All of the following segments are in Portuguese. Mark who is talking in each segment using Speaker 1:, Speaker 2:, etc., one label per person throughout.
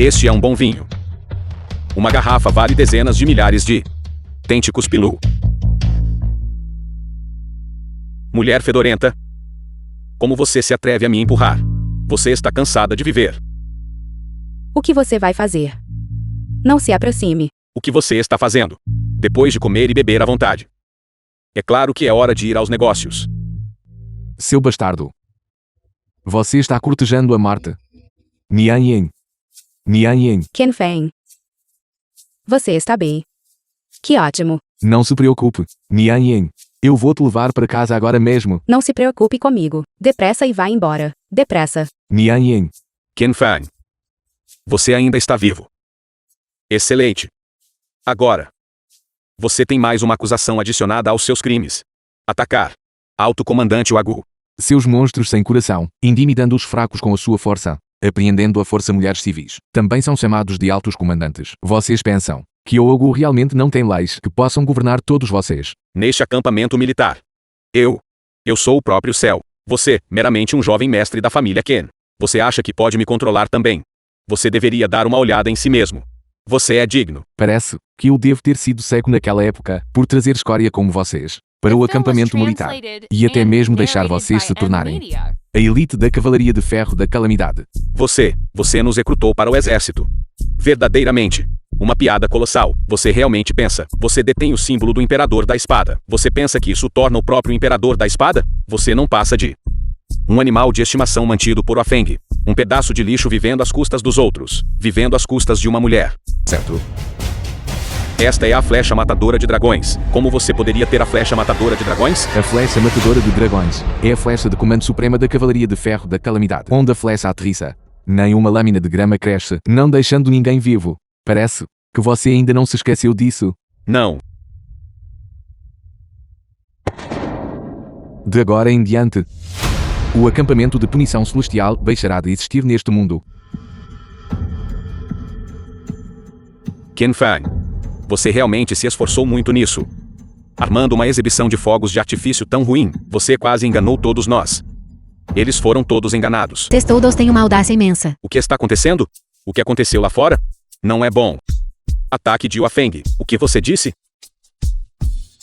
Speaker 1: Este é um bom vinho. Uma garrafa vale dezenas de milhares de... Tente cuspir-lo. Mulher fedorenta. Como você se atreve a me empurrar? Você está cansada de viver.
Speaker 2: O que você vai fazer? Não se aproxime.
Speaker 1: O que você está fazendo? Depois de comer e beber à vontade. É claro que é hora de ir aos negócios.
Speaker 3: Seu bastardo. Você está cortejando a Marta. Nian Yen. Nian Yen.
Speaker 2: Ken Feng. Você está bem. Que ótimo.
Speaker 3: Não se preocupe, Nian Yen. Eu vou te levar para casa agora mesmo.
Speaker 2: Não se preocupe comigo. Depressa e vá embora. Depressa.
Speaker 3: Nian Yen.
Speaker 1: Ken Feng. Você ainda está vivo. Excelente. Agora. Você tem mais uma acusação adicionada aos seus crimes. Atacar. Alto Comandante Wagu.
Speaker 3: Seus monstros sem coração, intimidando os fracos com a sua força, apreendendo a força mulheres civis, também são chamados de altos comandantes. Vocês pensam que o Wagu realmente não tem leis que possam governar todos vocês?
Speaker 1: Neste acampamento militar. Eu sou o próprio céu. Você, meramente um jovem mestre da família Ken. Você acha que pode me controlar também? Você deveria dar uma olhada em si mesmo. Você é digno.
Speaker 3: Parece que eu devo ter sido cego naquela época por trazer escória como vocês para o acampamento militar e até mesmo deixar vocês se tornarem a elite da Cavalaria de Ferro da Calamidade.
Speaker 1: Você nos recrutou para o exército. Verdadeiramente. Uma piada colossal. Você realmente pensa? Você detém o símbolo do Imperador da Espada. Você pensa que isso torna o próprio Imperador da Espada? Você não passa de um animal de estimação mantido por Wafeng. Um pedaço de lixo vivendo às custas dos outros. Vivendo às custas de uma mulher. Certo? Esta é a flecha matadora de dragões. Como você poderia ter a flecha matadora de dragões?
Speaker 3: A flecha matadora de dragões é a flecha de comando suprema da Cavalaria de Ferro da Calamidade. Onde a flecha aterrissa, nem uma lâmina de grama cresce, não deixando ninguém vivo. Parece que você ainda não se esqueceu disso.
Speaker 1: Não.
Speaker 3: De agora em diante, o acampamento de punição celestial deixará de existir neste mundo.
Speaker 1: Ken Feng. Você realmente se esforçou muito nisso. Armando uma exibição de fogos de artifício tão ruim, você quase enganou todos nós. Eles foram todos enganados.
Speaker 4: Testodos tem uma audácia imensa.
Speaker 1: O que está acontecendo? O que aconteceu lá fora? Não é bom. Ataque de Wafeng. O que você disse?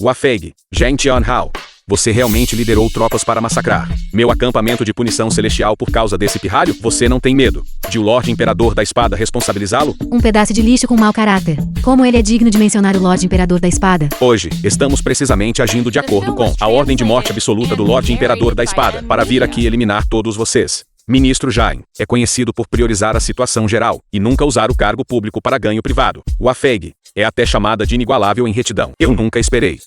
Speaker 1: Wafeng, Zheng Tianhao. Você realmente liderou tropas para massacrar meu acampamento de punição celestial por causa desse pirralho? Você não tem medo de o Lorde Imperador da Espada responsabilizá-lo?
Speaker 4: Um pedaço de lixo com mau caráter. Como ele é digno de mencionar o Lorde Imperador da Espada?
Speaker 1: Hoje, estamos precisamente agindo de acordo com a ordem de morte absoluta do Lorde Imperador da Espada para vir aqui eliminar todos vocês. Ministro Jain é conhecido por priorizar a situação geral e nunca usar o cargo público para ganho privado. Wafeng é até chamada de inigualável em retidão. Eu nunca esperei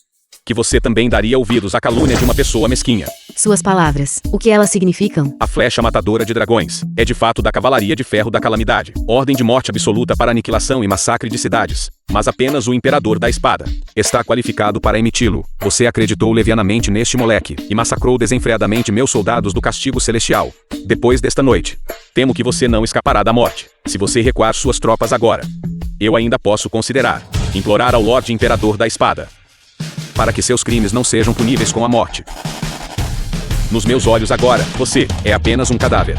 Speaker 1: que você também daria ouvidos à calúnia de uma pessoa mesquinha.
Speaker 4: Suas palavras, o que elas significam?
Speaker 1: A flecha matadora de dragões é de fato da Cavalaria de Ferro da Calamidade. Ordem de morte absoluta para aniquilação e massacre de cidades. Mas apenas o Imperador da Espada está qualificado para emiti-lo. Você acreditou levianamente neste moleque e massacrou desenfreadamente meus soldados do castigo celestial. Depois desta noite, temo que você não escapará da morte. Se você recuar suas tropas agora, eu ainda posso considerar implorar ao Lorde Imperador da Espada para que seus crimes não sejam puníveis com a morte. Nos meus olhos agora, você é apenas um cadáver.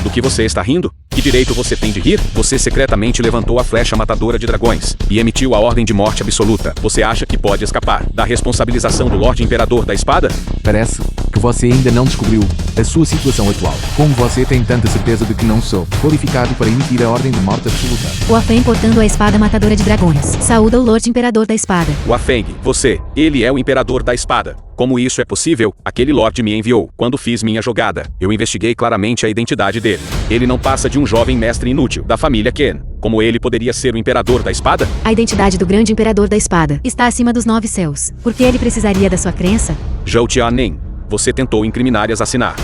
Speaker 1: Do que você está rindo? Que direito você tem de rir? Você secretamente levantou a flecha matadora de dragões e emitiu a ordem de morte absoluta. Você acha que pode escapar da responsabilização do Lorde Imperador da Espada?
Speaker 3: Parece que você ainda não descobriu a sua situação atual. Como você tem tanta certeza de que não sou qualificado para emitir a ordem de morte absoluta?
Speaker 4: Wafeng portando a espada matadora de dragões. Saúda o Lorde Imperador da Espada.
Speaker 1: Wafeng, ele é o Imperador da Espada. Como isso é possível? Aquele Lorde me enviou. Quando fiz minha jogada, eu investiguei claramente a identidade dele. Ele não passa de um jovem mestre inútil da família Ken. Como ele poderia ser o Imperador da Espada?
Speaker 4: A identidade do grande Imperador da Espada está acima dos 9 céus. Por que ele precisaria da sua crença?
Speaker 1: Zhou Tianen, você tentou incriminar e assassinar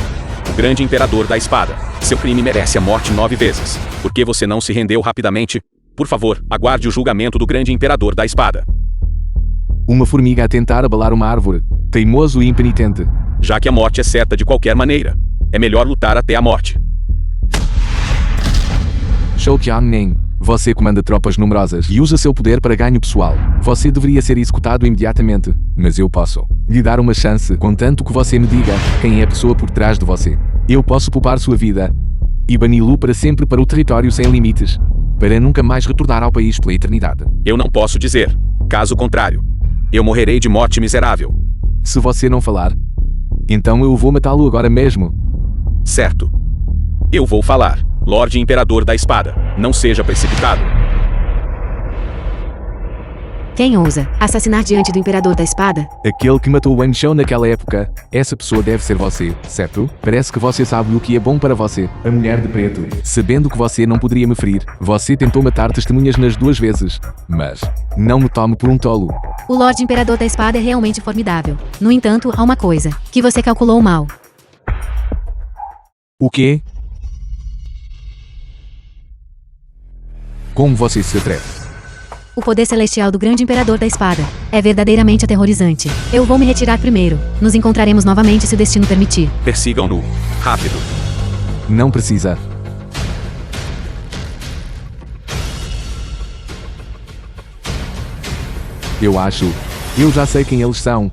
Speaker 1: o grande Imperador da Espada. Seu crime merece a morte 9 vezes. Por que você não se rendeu rapidamente? Por favor, aguarde o julgamento do grande Imperador da Espada.
Speaker 3: Uma formiga a tentar abalar uma árvore. Teimoso e impenitente.
Speaker 1: Já que a morte é certa de qualquer maneira, é melhor lutar até a morte.
Speaker 3: Zhou Tianeng, você comanda tropas numerosas e usa seu poder para ganho pessoal. Você deveria ser executado imediatamente, mas eu posso lhe dar uma chance, contanto que você me diga quem é a pessoa por trás de você. Eu posso poupar sua vida e bani-lo para sempre para o território sem limites. para nunca mais retornar ao país pela eternidade.
Speaker 1: Eu não posso dizer. Caso contrário, eu morrerei de morte miserável.
Speaker 3: Se você não falar, então eu vou matá-lo agora mesmo.
Speaker 1: Certo. Eu vou falar. Lorde Imperador da Espada, não seja precipitado.
Speaker 4: Quem ousa assassinar diante do Imperador da Espada?
Speaker 3: Aquele que matou Wen Shou naquela época, essa pessoa deve ser você, certo? Parece que você sabe o que é bom para você, a mulher de preto. Sabendo que você não poderia me ferir, você tentou matar testemunhas nas 2 vezes. Mas, não me tome por um tolo.
Speaker 4: O Lorde Imperador da Espada é realmente formidável. No entanto, há uma coisa, que você calculou mal.
Speaker 3: O quê? Como você se atreve?
Speaker 4: O poder celestial do grande Imperador da Espada é verdadeiramente aterrorizante. Eu vou me retirar primeiro. Nos encontraremos novamente se o destino permitir.
Speaker 1: Persigam-no. Rápido.
Speaker 3: Não precisa. Eu já sei quem eles são.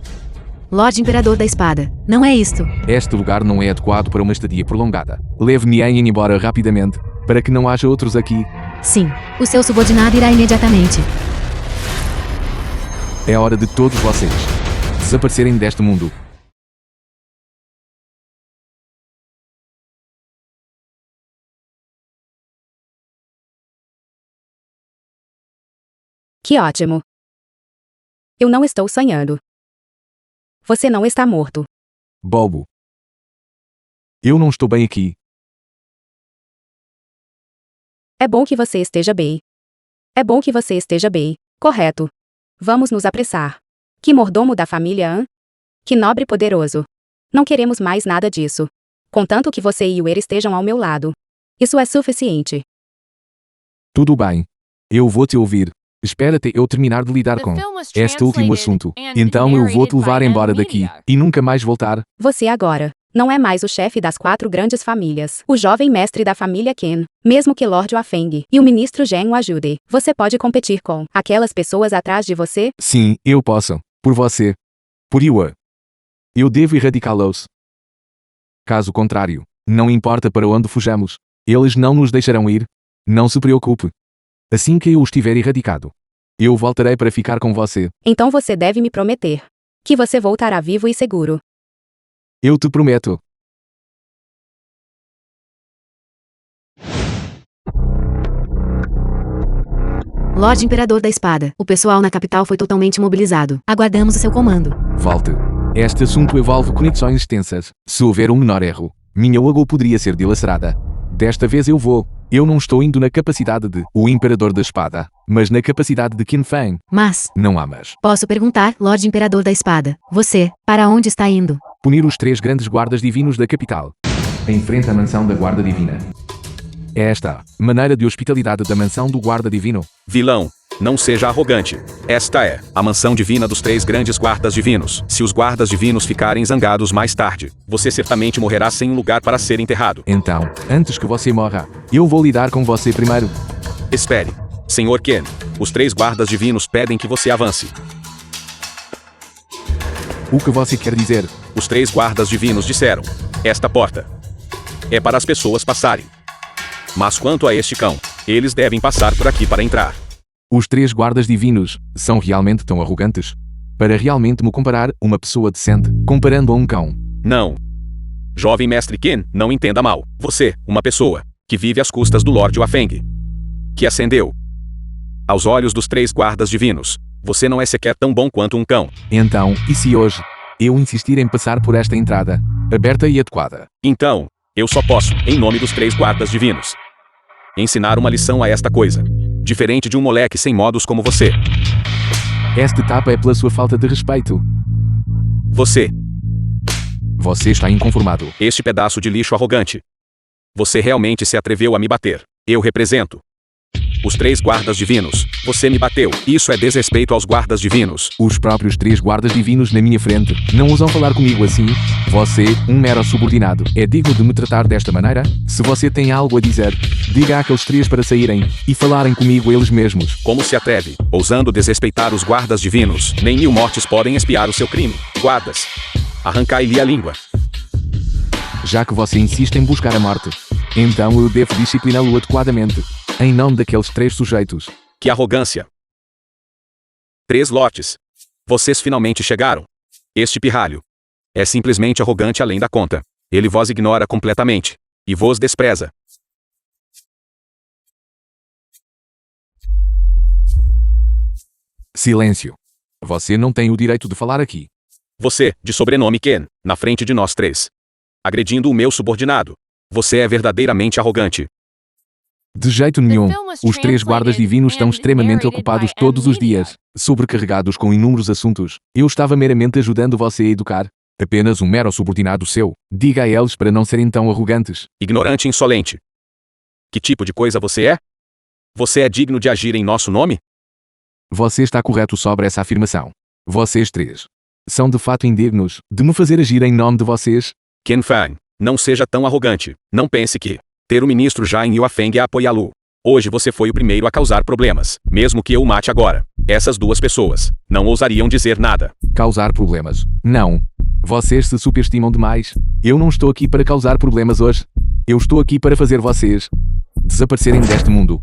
Speaker 4: Lorde Imperador da Espada, não é isto.
Speaker 3: Este lugar não é adequado para uma estadia prolongada. Leve-me embora rapidamente, para que não haja outros aqui.
Speaker 4: Sim, o seu subordinado irá imediatamente.
Speaker 3: É hora de todos vocês desaparecerem deste mundo.
Speaker 2: Que ótimo. Eu não estou sonhando. Você não está morto.
Speaker 3: Bobo. Eu não estou bem aqui.
Speaker 2: É bom que você esteja bem. É bom que você esteja bem, correto. Vamos nos apressar. Que mordomo da família, hã? Que nobre e poderoso. Não queremos mais nada disso. Contanto que você e o Er estejam ao meu lado. Isso é suficiente.
Speaker 3: Tudo bem. Eu vou te ouvir. Espera até eu terminar de lidar com este último assunto. Então eu vou te levar embora daqui e nunca mais voltar.
Speaker 2: Você agora não é mais o chefe das 4 grandes famílias, o jovem mestre da família Qin, mesmo que Lord Wafeng e o ministro Zheng o ajude. Você pode competir com aquelas pessoas atrás de você?
Speaker 3: Sim, eu posso. Por você. Por Yue. Eu devo erradicá-los. Caso contrário, não importa para onde fujamos, eles não nos deixarão ir. Não se preocupe. Assim que eu estiver erradicado, eu voltarei para ficar com você.
Speaker 2: Então você deve me prometer que você voltará vivo e seguro.
Speaker 3: Eu te prometo.
Speaker 4: Lorde Imperador da Espada, o pessoal na capital foi totalmente mobilizado. Aguardamos o seu comando.
Speaker 3: Volte. Este assunto envolve conexões extensas. Se houver um menor erro, minha Ogo poderia ser dilacerada. Desta vez eu vou. Eu não estou indo na capacidade de o Imperador da Espada, mas na capacidade de Qin Feng.
Speaker 4: Mas,
Speaker 3: Não há mas.
Speaker 4: posso perguntar, Lorde Imperador da Espada, você, para onde está indo?
Speaker 3: Punir os 3 grandes guardas divinos da capital. Em frente à mansão da Guarda Divina. É esta maneira de hospitalidade da mansão do Guarda Divino.
Speaker 1: Vilão, não seja arrogante. Esta é a mansão divina dos 3 grandes guardas divinos. Se os guardas divinos ficarem zangados mais tarde, você certamente morrerá sem um lugar para ser enterrado.
Speaker 3: Então, antes que você morra, eu vou lidar com você primeiro.
Speaker 1: Espere. Senhor Qin, os 3 guardas divinos pedem que você avance.
Speaker 3: O que você quer dizer?
Speaker 1: Os 3 guardas divinos disseram: esta porta é para as pessoas passarem. Mas quanto a este cão, eles devem passar por aqui para entrar.
Speaker 3: Os 3 guardas divinos são realmente tão arrogantes? Para realmente me comparar uma pessoa decente, comparando a um cão.
Speaker 1: Não. Jovem mestre Qin, não entenda mal. Você, uma pessoa, que vive às custas do Lorde Wafeng, que ascendeu. Aos olhos dos 3 guardas divinos, você não é sequer tão bom quanto um cão.
Speaker 3: Então, e se hoje eu insistir em passar por esta entrada, aberta e adequada?
Speaker 1: Então, eu só posso, em nome dos 3 guardas divinos, ensinar uma lição a esta coisa. Diferente de um moleque sem modos como você.
Speaker 3: Esta etapa é pela sua falta de respeito.
Speaker 1: Você
Speaker 3: está inconformado.
Speaker 1: Este pedaço de lixo arrogante. Você realmente se atreveu a me bater. Eu represento os 3 guardas divinos. Você me bateu. Isso é desrespeito aos guardas divinos.
Speaker 3: Os próprios 3 guardas divinos na minha frente não ousam falar comigo assim. Você, um mero subordinado, é digno de me tratar desta maneira? Se você tem algo a dizer, diga àqueles 3 para saírem e falarem comigo eles mesmos.
Speaker 1: Como se atreve, ousando desrespeitar os guardas divinos? Nem 1000 mortes podem expiar o seu crime. Guardas, arrancai-lhe a língua.
Speaker 3: Já que você insiste em buscar a morte, então eu devo discipliná-lo adequadamente. Em nome daqueles 3 sujeitos.
Speaker 1: Que arrogância! 3 lotes. Vocês finalmente chegaram. Este pirralho é simplesmente arrogante além da conta. Ele vos ignora completamente e vos despreza.
Speaker 3: Silêncio. Você não tem o direito de falar aqui.
Speaker 1: Você, de sobrenome Ken, na frente de nós 3. Agredindo o meu subordinado. Você é verdadeiramente arrogante.
Speaker 3: De jeito nenhum. Os 3 guardas divinos estão extremamente ocupados todos os dias, sobrecarregados com inúmeros assuntos. Eu estava meramente ajudando você a educar. Apenas um mero subordinado seu. Diga a eles para não serem tão arrogantes.
Speaker 1: Ignorante e insolente. Que tipo de coisa você é? Você é digno de agir em nosso nome?
Speaker 3: Você está correto sobre essa afirmação. Vocês 3 são de fato indignos de me fazer agir em nome de vocês.
Speaker 1: Ken Fang, não seja tão arrogante. Não pense que ter o ministro Jain Yuafeng é apoiá-lo. Hoje você foi o primeiro a causar problemas, mesmo que eu o mate agora. Essas 2 pessoas não ousariam dizer nada.
Speaker 3: Causar problemas. Não. Vocês se superestimam demais. Eu não estou aqui para causar problemas hoje. Eu estou aqui para fazer vocês desaparecerem deste mundo.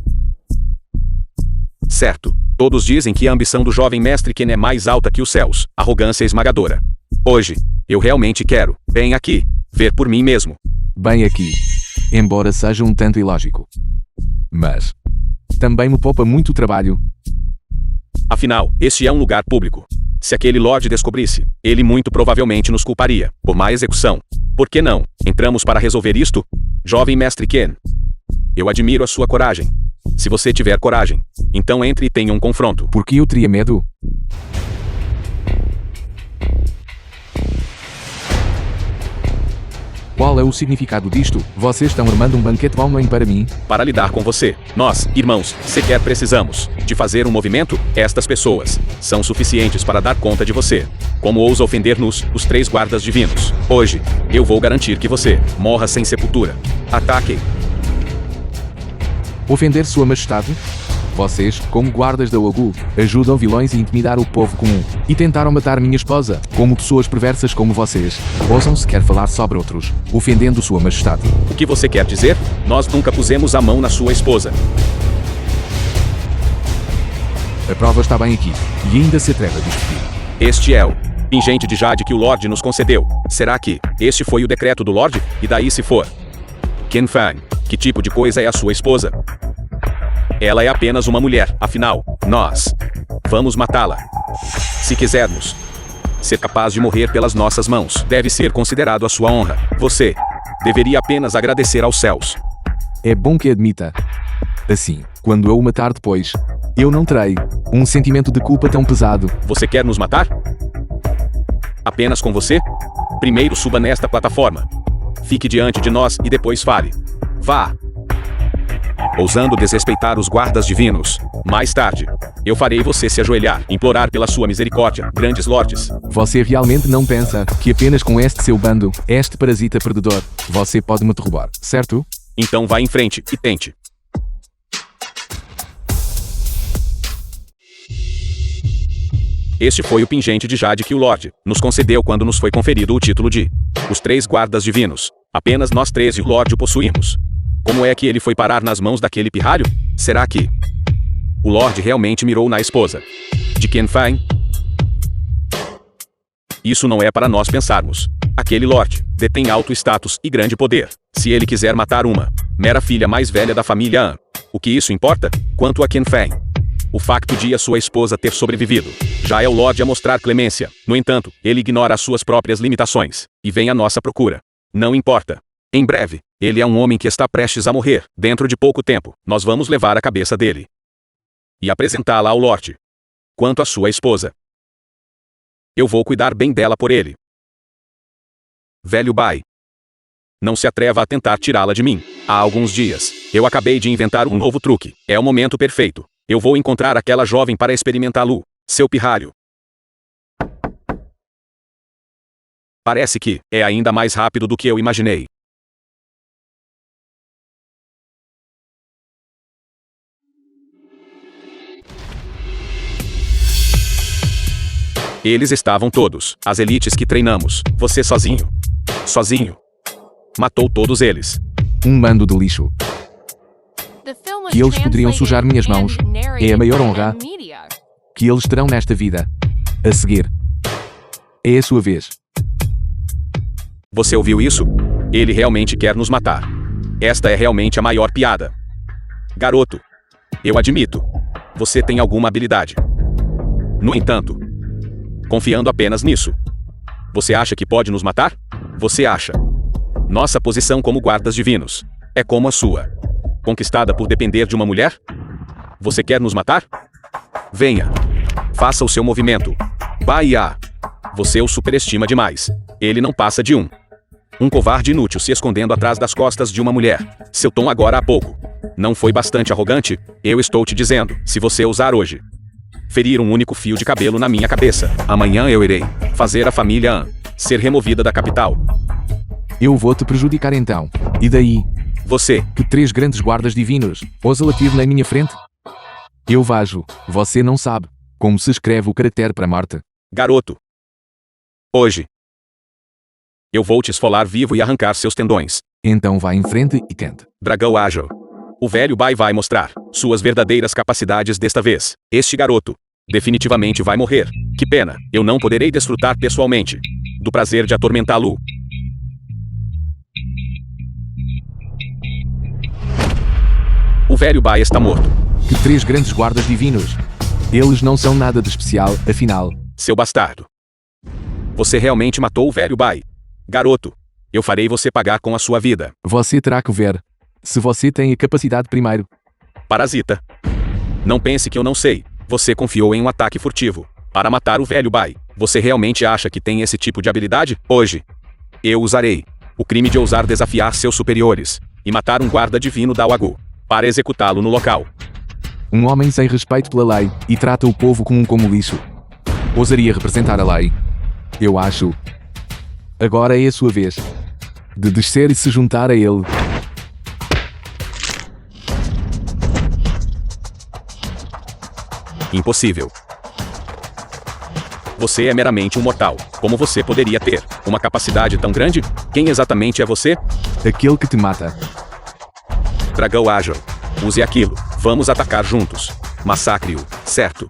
Speaker 1: Certo. Todos dizem que a ambição do jovem mestre Ken é mais alta que os céus. Arrogância esmagadora. Hoje, eu realmente quero, bem aqui, ver por mim mesmo.
Speaker 3: Bem aqui. Embora seja um tanto ilógico. Mas também me poupa muito trabalho.
Speaker 1: Afinal, este é um lugar público. Se aquele Lorde descobrisse, ele muito provavelmente nos culparia por má execução. Por que não? Entramos para resolver isto? Jovem mestre Ken. Eu admiro a sua coragem. Se você tiver coragem, então entre e tenha um confronto.
Speaker 3: Por que eu teria medo? Qual é o significado disto? Vocês estão armando um banquete online para mim?
Speaker 1: Para lidar com você, nós, irmãos, sequer precisamos de fazer um movimento. Estas pessoas são suficientes para dar conta de você. Como ousa ofender-nos, os 3 guardas divinos? Hoje, eu vou garantir que você morra sem sepultura. Ataque!
Speaker 3: Ofender Sua Majestade? Vocês, como guardas da Ogu, ajudam vilões a intimidar o povo comum e tentaram matar minha esposa, como pessoas perversas como vocês. Ousam sequer falar sobre outros, ofendendo Sua Majestade.
Speaker 1: O que você quer dizer? Nós nunca pusemos a mão na sua esposa.
Speaker 3: A prova está bem aqui, e ainda se atreve a discutir.
Speaker 1: Este é o pingente de Jade que o Lorde nos concedeu. Será que este foi o decreto do Lorde? E daí se for? Ken Fang, que tipo de coisa é a sua esposa? Ela é apenas uma mulher, afinal, nós vamos matá-la. Se quisermos ser capaz de morrer pelas nossas mãos, deve ser considerado a sua honra. Você deveria apenas agradecer aos céus.
Speaker 3: É bom que admita. Assim, quando eu o matar depois, eu não terei um sentimento de culpa tão pesado.
Speaker 1: Você quer nos matar? Apenas com você? Primeiro suba nesta plataforma. Fique diante de nós e depois fale. Vá! Ousando desrespeitar os guardas divinos. Mais tarde, eu farei você se ajoelhar, implorar pela sua misericórdia, grandes lordes.
Speaker 3: Você realmente não pensa que apenas com este seu bando, este parasita perdedor, você pode me derrubar, certo?
Speaker 1: Então vá em frente e tente. Este foi o pingente de Jade que o Lorde nos concedeu quando nos foi conferido o título de os 3 guardas divinos. Apenas nós 3 e o Lorde o possuímos. Como é que ele foi parar nas mãos daquele pirralho? Será que o Lorde realmente mirou na esposa de Ken Fang? Isso não é para nós pensarmos. Aquele Lorde detém alto status e grande poder. Se ele quiser matar uma mera filha mais velha da família Han, o que isso importa? Quanto a Ken Fang, o facto de a sua esposa ter sobrevivido já é o Lorde a mostrar clemência. No entanto, ele ignora as suas próprias limitações e vem à nossa procura. Não importa. Em breve, ele é um homem que está prestes a morrer. Dentro de pouco tempo, nós vamos levar a cabeça dele e apresentá-la ao Lorde. Quanto à sua esposa, eu vou cuidar bem dela por ele. Velho Bai, não se atreva a tentar tirá-la de mim. Há alguns dias, eu acabei de inventar um novo truque. É o momento perfeito. Eu vou encontrar aquela jovem para experimentá-lo. Seu pirralho. Parece que é ainda mais rápido do que eu imaginei. Eles estavam todos, as elites que treinamos. Você sozinho. Sozinho. Matou todos eles.
Speaker 3: Um bando de lixo.
Speaker 5: The film
Speaker 3: que eles poderiam sujar minhas mãos. É a maior honra que eles terão nesta vida. A seguir. É a sua vez.
Speaker 1: Você ouviu isso? Ele realmente quer nos matar. Esta é realmente a maior piada. Garoto, eu admito. Você tem alguma habilidade. No entanto, confiando apenas nisso, você acha que pode nos matar? Você acha? Nossa posição como guardas divinos é como a sua. Conquistada por depender de uma mulher? Você quer nos matar? Venha. Faça o seu movimento. Baia. Você o superestima demais. Ele não passa de um covarde inútil se escondendo atrás das costas de uma mulher. Seu tom agora há pouco não foi bastante arrogante? Eu estou te dizendo, se você ousar hoje ferir um único fio de cabelo na minha cabeça, amanhã eu irei fazer a família An ser removida da capital.
Speaker 3: Eu vou te prejudicar então. E daí?
Speaker 1: Você,
Speaker 3: Que 3 grandes guardas divinos ousam latir na minha frente? Eu vajo. Você não sabe como se escreve o caractere para morte.
Speaker 1: garoto. Hoje, eu vou te esfolar vivo e arrancar seus tendões.
Speaker 3: Então vá em frente e tente.
Speaker 1: Dragão ágil. O velho Bai vai mostrar suas verdadeiras capacidades desta vez. Este garoto definitivamente vai morrer. Que pena, eu não poderei desfrutar pessoalmente do prazer de atormentá-lo. O velho Bai está morto.
Speaker 3: Que 3 grandes guardas divinos. Eles não são nada de especial, afinal.
Speaker 1: Seu bastardo. Você realmente matou o velho Bai. Garoto, eu farei você pagar com a sua vida.
Speaker 3: Você terá que ver se você tem a capacidade primeiro.
Speaker 1: Parasita. Não pense que eu não sei. Você confiou em um ataque furtivo para matar o velho Bai. Você realmente acha que tem esse tipo de habilidade? Hoje, eu usarei o crime de ousar desafiar seus superiores e matar um guarda divino da Wagu para executá-lo no local.
Speaker 3: Um homem sem respeito pela lei e trata o povo como lixo. Ousaria representar a lei. Eu acho. Agora é a sua vez de descer e se juntar a ele.
Speaker 1: Impossível. Você é meramente um mortal. Como você poderia ter uma capacidade tão grande? Quem exatamente é você?
Speaker 3: Aquele que te mata.
Speaker 1: Dragão ágil. Use aquilo. Vamos atacar juntos. Massacre-o, certo?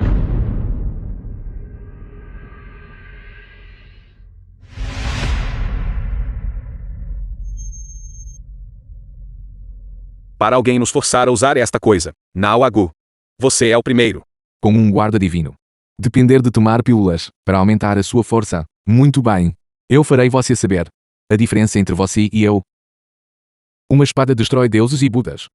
Speaker 1: Para alguém nos forçar a usar esta coisa. Nawagu. Você é o primeiro.
Speaker 3: Como um guarda divino. Depender de tomar pílulas para aumentar a sua força. Muito bem. Eu farei você saber a diferença entre você e eu. Uma espada destrói deuses e budas.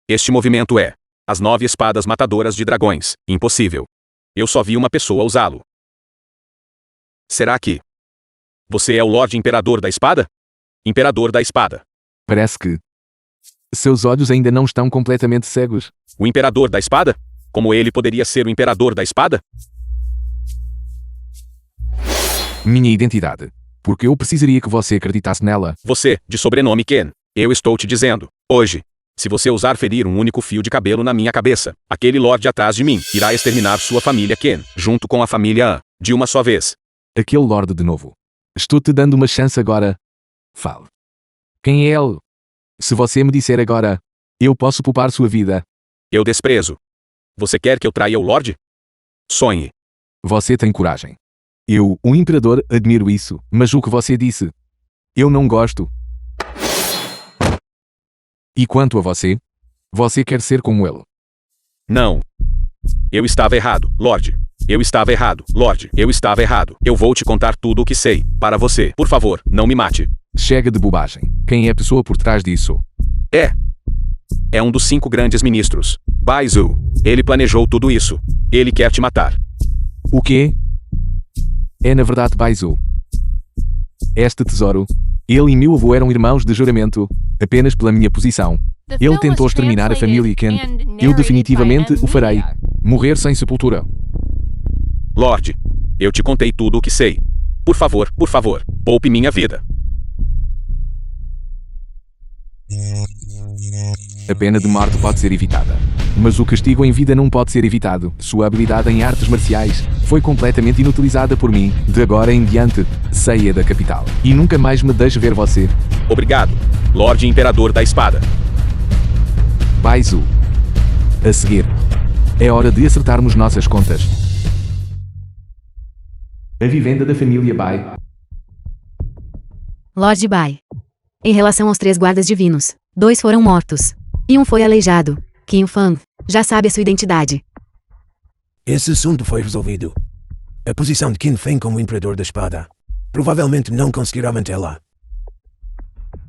Speaker 1: Este movimento é as 9 espadas matadoras de dragões. Impossível. Eu só vi uma pessoa usá-lo. Será que você é o Lorde Imperador da Espada? Imperador da Espada.
Speaker 3: Parece que seus olhos ainda não estão completamente cegos.
Speaker 1: O Imperador da Espada? Como ele poderia ser o Imperador da Espada?
Speaker 3: Minha identidade. Porque eu precisaria que você acreditasse nela.
Speaker 1: Você, de sobrenome Ken. Eu estou te dizendo. Hoje, se você ousar ferir um único fio de cabelo na minha cabeça, aquele Lorde atrás de mim irá exterminar sua família Ken, junto com a família An, de uma só vez.
Speaker 3: Aquele Lorde de novo. Estou te dando uma chance agora. Fale. Quem é ele? Se você me disser agora, eu posso poupar sua vida.
Speaker 1: Eu desprezo. Você quer que eu traia o Lorde? Sonhe.
Speaker 3: Você tem coragem. Eu, o Imperador, admiro isso, mas o que você disse? Eu não gosto. E quanto a você? Você quer ser como ele?
Speaker 1: Não. Eu estava errado, Lorde. Eu estava errado, Lorde. Eu estava errado. Eu vou te contar tudo o que sei. Para você, por favor, não me mate.
Speaker 3: Chega de bobagem. Quem é a pessoa por trás disso?
Speaker 1: É um dos 5 grandes ministros. Baizu. Ele planejou tudo isso. Ele quer te matar.
Speaker 3: O quê? É na verdade Baizu. Este tesouro. Ele e meu avô eram irmãos de juramento, apenas pela minha posição. Ele tentou exterminar a família Ken. Eu definitivamente o farei. Morrer sem sepultura.
Speaker 1: Lorde, eu te contei tudo o que sei. Por favor, poupe minha vida.
Speaker 3: A pena de morte pode ser evitada. Mas o castigo em vida não pode ser evitado. Sua habilidade em artes marciais foi completamente inutilizada por mim. De agora em diante, saia da capital. E nunca mais me deixe ver você.
Speaker 1: Obrigado, Lorde Imperador da Espada.
Speaker 3: Baizu. A seguir, é hora de acertarmos nossas contas. A vivenda da família Bai.
Speaker 4: Lord Bai. Em relação aos 3 guardas divinos, 2 foram mortos. E um foi aleijado. Qin Fang já sabe a sua identidade.
Speaker 5: Esse assunto foi resolvido. A posição de Qin Feng como Imperador da Espada provavelmente não conseguirá mantê-la.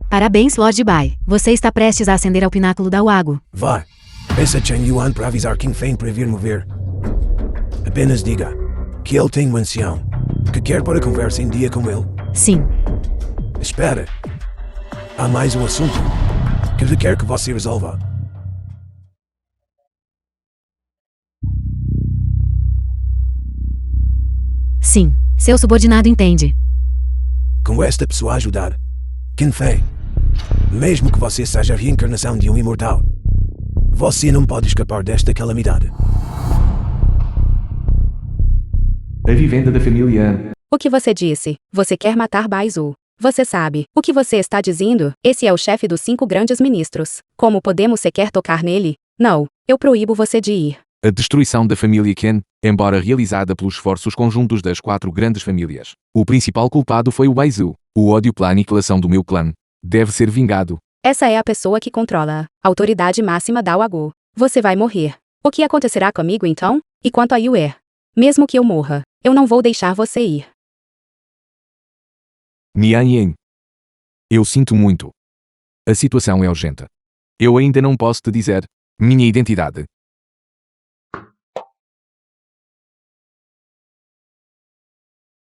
Speaker 4: Parabéns, Lord Bai. Você está prestes a ascender ao pináculo da Wago.
Speaker 5: Vá, peça Chen Yuan para avisar Qin Feng para vir mover. Apenas diga que ele tem uma ancião que quer pôr a conversa em dia com ele.
Speaker 4: Sim.
Speaker 5: Espera. Há mais um assunto que eu quero que você resolva.
Speaker 4: Sim. Seu subordinado entende.
Speaker 5: Com esta pessoa a ajudar, Qin Feng, mesmo que você seja a reencarnação de um imortal, você não pode escapar desta calamidade.
Speaker 3: A vivenda da família.
Speaker 2: O que você disse? Você quer matar Baizu. Você sabe o que você está dizendo? Esse é o chefe dos 5 grandes ministros. Como podemos sequer tocar nele? Não, eu proíbo você de ir.
Speaker 3: A destruição da família Qin, embora realizada pelos esforços conjuntos das 4 grandes famílias. O principal culpado foi o Baizu. O ódio pela aniquilação do meu clã deve ser vingado.
Speaker 2: Essa é a pessoa que controla a autoridade máxima da Wago. Você vai morrer. O que acontecerá comigo então? E quanto a Yue? Mesmo que eu morra, eu não vou deixar você ir.
Speaker 3: Mian Yin. Eu sinto muito. A situação é urgente. Eu ainda não posso te dizer minha identidade.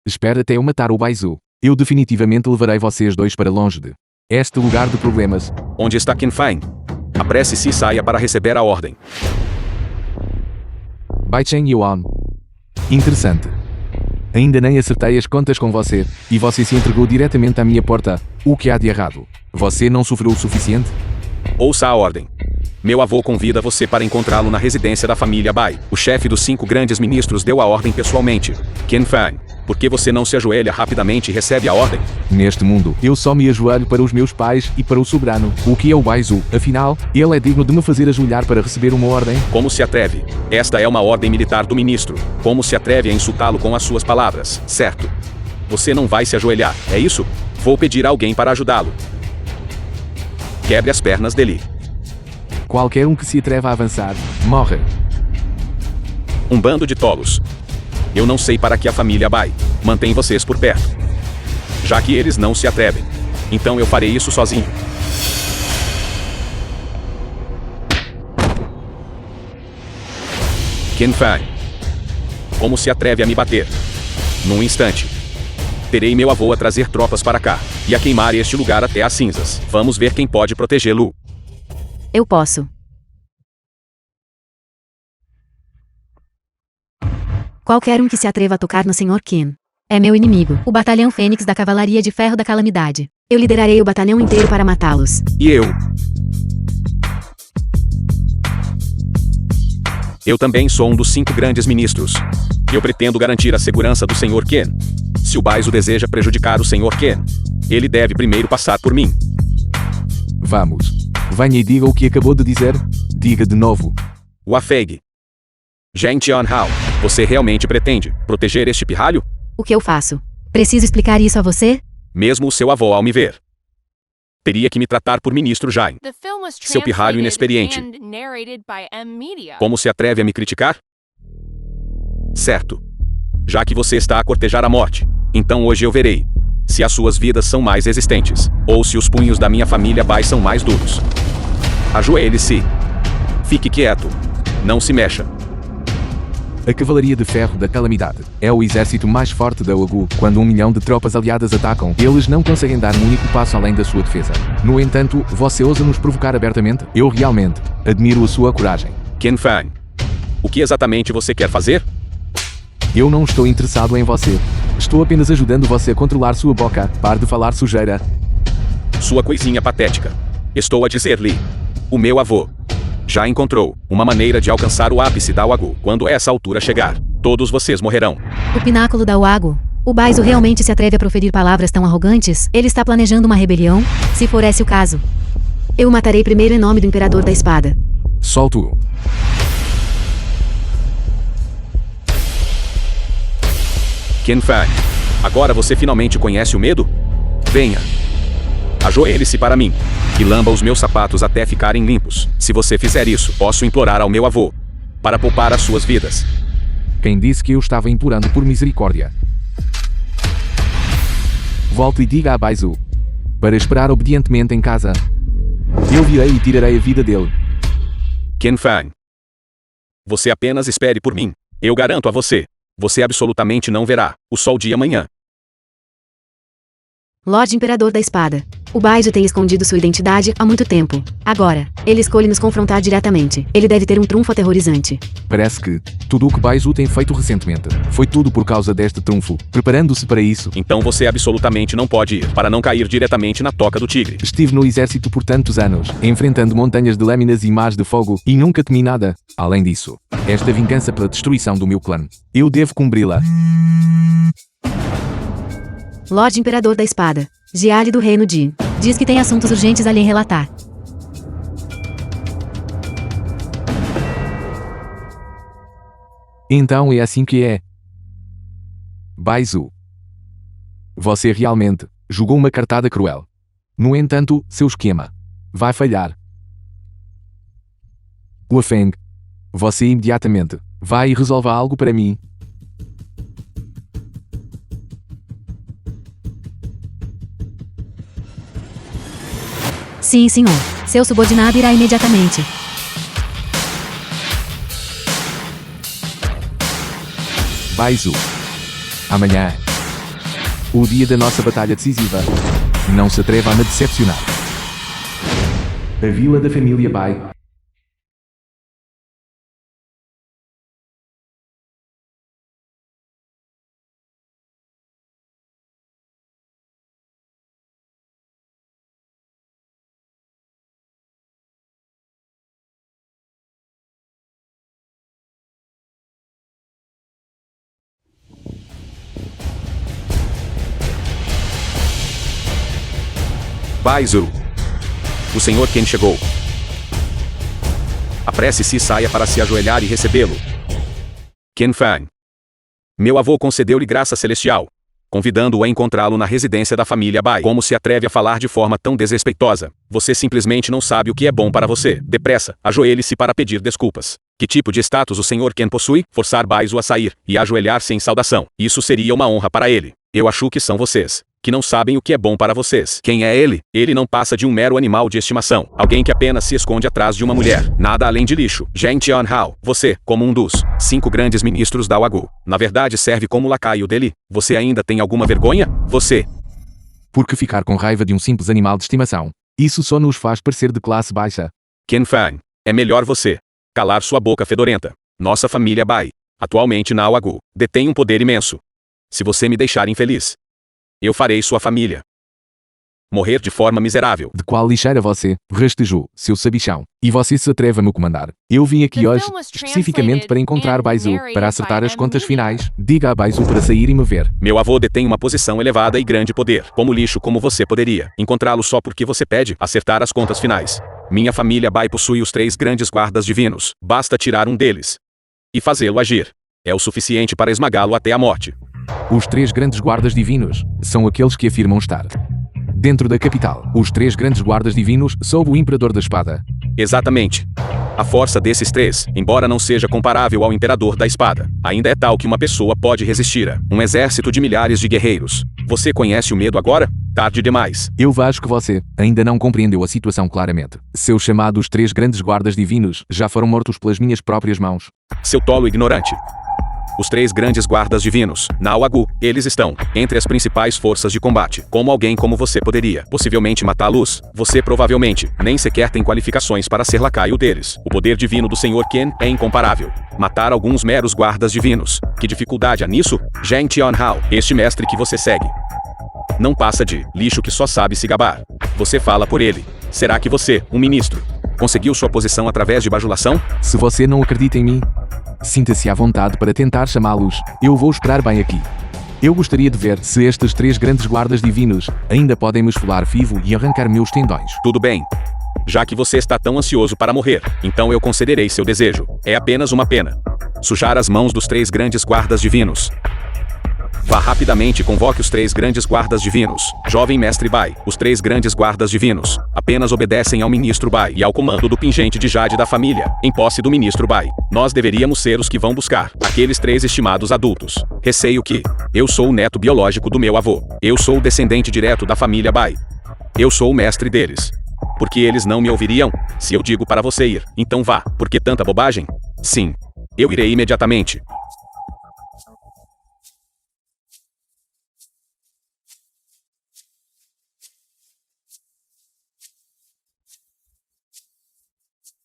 Speaker 3: Espera até eu matar o Baizu. Eu definitivamente levarei vocês 2 para longe de este lugar de problemas.
Speaker 1: Onde está Qin Feng? Apresse-se e saia para receber a ordem.
Speaker 3: Bai Chen Yuan. Interessante. Ainda nem acertei as contas com você, e você se entregou diretamente à minha porta. O que há de errado? Você não sofreu o suficiente?
Speaker 1: Ouça a ordem. Meu avô convida você para encontrá-lo na residência da família Bai. O chefe dos 5 grandes ministros deu a ordem pessoalmente. Qin Feng, por que você não se ajoelha rapidamente e recebe a ordem?
Speaker 3: Neste mundo, eu só me ajoelho para os meus pais e para o soberano. O que é o Baizu? Afinal, ele é digno de me fazer ajoelhar para receber uma ordem?
Speaker 1: Como se atreve? Esta é uma ordem militar do ministro. Como se atreve a insultá-lo com as suas palavras, certo? Você não vai se ajoelhar, é isso? Vou pedir a alguém para ajudá-lo. Quebre as pernas dele.
Speaker 3: Qualquer um que se atreva a avançar, morre.
Speaker 1: Um bando de tolos. Eu não sei para que a família Bai mantém vocês por perto. Já que eles não se atrevem. Então eu farei isso sozinho. Qin Feng. Como se atreve a me bater? Num instante. Terei meu avô a trazer tropas para cá e a queimar este lugar até as cinzas. Vamos ver quem pode protegê-lo.
Speaker 4: Eu posso. Qualquer um que se atreva a tocar no Sr. Qin é meu inimigo. O Batalhão Fênix da Cavalaria de Ferro da Calamidade. Eu liderarei o batalhão inteiro para matá-los.
Speaker 1: E eu? Eu também sou um dos 5 grandes ministros. Eu pretendo garantir a segurança do Sr. Qin. Se o Baizu deseja prejudicar o Sr. Qin, ele deve primeiro passar por mim.
Speaker 3: Vamos. Venha e diga o que acabou de dizer. Diga de novo.
Speaker 1: Wafeg. Zheng Tianhao, você realmente pretende proteger este pirralho?
Speaker 4: O que eu faço? Preciso explicar isso a você?
Speaker 1: Mesmo o seu avô ao me ver. Teria que me tratar por ministro Jain.
Speaker 6: Seu pirralho inexperiente.
Speaker 1: Como se atreve a me criticar? Certo. Já que você está a cortejar a morte, então hoje eu verei se as suas vidas são mais resistentes, ou se os punhos da minha família Bai são mais duros. Ajoelhe-se. Fique quieto. Não se mexa.
Speaker 3: A Cavalaria de Ferro da Calamidade é o exército mais forte da Wagu. Quando 1 milhão de tropas aliadas atacam, eles não conseguem dar um único passo além da sua defesa. No entanto, você ousa nos provocar abertamente? Eu realmente admiro a sua coragem.
Speaker 1: Qin Feng, o que exatamente você quer fazer?
Speaker 3: Eu não estou interessado em você. Estou apenas ajudando você a controlar sua boca. Pare de falar sujeira.
Speaker 1: Sua coisinha patética. Estou a dizer-lhe. O meu avô já encontrou uma maneira de alcançar o ápice da Wagu quando essa altura chegar. Todos vocês morrerão.
Speaker 4: O pináculo da Wago. O Baizu realmente se atreve a proferir palavras tão arrogantes? Ele está planejando uma rebelião? Se for esse o caso, eu o matarei primeiro em nome do Imperador da Espada.
Speaker 3: Solto-o.
Speaker 1: Ken Fang. Agora você finalmente conhece o medo? Venha. Ajoelhe-se para mim. E lamba os meus sapatos até ficarem limpos. Se você fizer isso, posso implorar ao meu avô para poupar as suas vidas.
Speaker 3: Quem disse que eu estava implorando por misericórdia? Volte e diga a Baizu para esperar obedientemente em casa. Eu virei e tirarei a vida dele.
Speaker 1: Ken Fang. Você apenas espere por mim. Eu garanto a você. Você absolutamente não verá o sol de amanhã.
Speaker 4: Lorde Imperador da Espada. O Baizu tem escondido sua identidade há muito tempo. Agora, ele escolhe nos confrontar diretamente. Ele deve ter um trunfo aterrorizante.
Speaker 3: Parece que tudo o que Baizu tem feito recentemente foi tudo por causa deste trunfo, preparando-se para isso.
Speaker 1: Então você absolutamente não pode ir, para não cair diretamente na toca do tigre.
Speaker 3: Estive no exército por tantos anos, enfrentando montanhas de lâminas e mares de fogo, e nunca temi nada. Além disso, esta vingança pela destruição do meu clã, eu devo cumpri-la.
Speaker 4: Lorde Imperador da Espada. Giale do Reino Jin. Diz que tem assuntos urgentes a lhe relatar.
Speaker 3: Então é assim que é. Baizu. Você realmente jogou uma cartada cruel. No entanto, seu esquema vai falhar. Guafeng. Você imediatamente vai e resolva algo para mim.
Speaker 4: Sim, senhor. Seu subordinado irá imediatamente.
Speaker 3: Baizu. Amanhã. O dia da nossa batalha decisiva. Não se atreva a me decepcionar. A vila da família Bai.
Speaker 1: Baizu. O Sr. Ken chegou. Apresse-se e saia para se ajoelhar e recebê-lo. Ken Fang. Meu avô concedeu-lhe graça celestial, convidando-o a encontrá-lo na residência da família Bai. Como se atreve a falar de forma tão desrespeitosa? Você simplesmente não sabe o que é bom para você. Depressa, ajoelhe-se para pedir desculpas. Que tipo de status o Sr. Ken possui? Forçar Baizu a sair e ajoelhar-se em saudação. Isso seria uma honra para ele. Eu acho que são vocês que não sabem o que é bom para vocês. Quem é ele? Ele não passa de um mero animal de estimação. Alguém que apenas se esconde atrás de uma mulher. Nada além de lixo. Zheng Tianhao. Você, como um dos 5 grandes ministros da Wagu, na verdade serve como lacaio dele. Você ainda tem alguma vergonha? Você.
Speaker 3: Por que ficar com raiva de um simples animal de estimação? Isso só nos faz parecer de classe baixa.
Speaker 1: Ken Fang. É melhor você calar sua boca fedorenta. Nossa família Bai, atualmente na Wagu, detém um poder imenso. Se você me deixar infeliz, eu farei sua família morrer de forma miserável.
Speaker 3: De qual lixeira você rastejou, seu sabichão? E você se atreve a me comandar? Eu vim aqui hoje, especificamente para encontrar Baizu, para acertar as contas finais. Diga a Baizu para sair e me ver.
Speaker 1: Meu avô detém uma posição elevada e grande poder. Como lixo como você poderia encontrá-lo só porque você pede acertar as contas finais? Minha família Bai possui os 3 grandes guardas divinos. Basta tirar um deles e fazê-lo agir. É o suficiente para esmagá-lo até a morte.
Speaker 3: Os 3 grandes guardas divinos são aqueles que afirmam estar dentro da capital. Os 3 grandes guardas divinos sob o Imperador da Espada.
Speaker 1: Exatamente. A força desses 3, embora não seja comparável ao Imperador da Espada, ainda é tal que uma pessoa pode resistir a um exército de milhares de guerreiros. Você conhece o medo agora? Tarde demais.
Speaker 3: Eu acho que você ainda não compreendeu a situação claramente. Seus chamados 3 grandes guardas divinos já foram mortos pelas minhas próprias mãos.
Speaker 1: Seu tolo ignorante. Os 3 grandes guardas divinos, na Wagu, eles estão entre as principais forças de combate. Como alguém como você poderia possivelmente matá-los? Você provavelmente nem sequer tem qualificações para ser lacaio deles. O poder divino do Sr. Ken é incomparável. Matar alguns meros guardas divinos. Que dificuldade há nisso? Zheng Tianhao, este mestre que você segue, não passa de lixo que só sabe se gabar. Você fala por ele. Será que você, um ministro, conseguiu sua posição através de bajulação?
Speaker 3: Se você não acredita em mim, Sinta-se à vontade para tentar chamá-los, eu vou esperar bem aqui. Eu gostaria de ver se estes 3 grandes guardas divinos ainda podem me esfolar vivo e arrancar meus tendões.
Speaker 1: Tudo bem. Já que você está tão ansioso para morrer, então eu concederei seu desejo. É apenas uma pena. Sujar as mãos dos 3 grandes guardas divinos. Vá rapidamente e convoque os 3 grandes guardas divinos. Jovem Mestre Bai, os 3 grandes guardas divinos apenas obedecem ao Ministro Bai e ao comando do pingente de Jade da família, em posse do Ministro Bai. Nós deveríamos ser os que vão buscar aqueles 3 estimados adultos. Receio que eu sou o neto biológico do meu avô. Eu sou o descendente direto da família Bai. Eu sou o mestre deles. Porque eles não me ouviriam se eu digo para você ir. Então vá. Por que tanta bobagem? Sim. Eu irei imediatamente.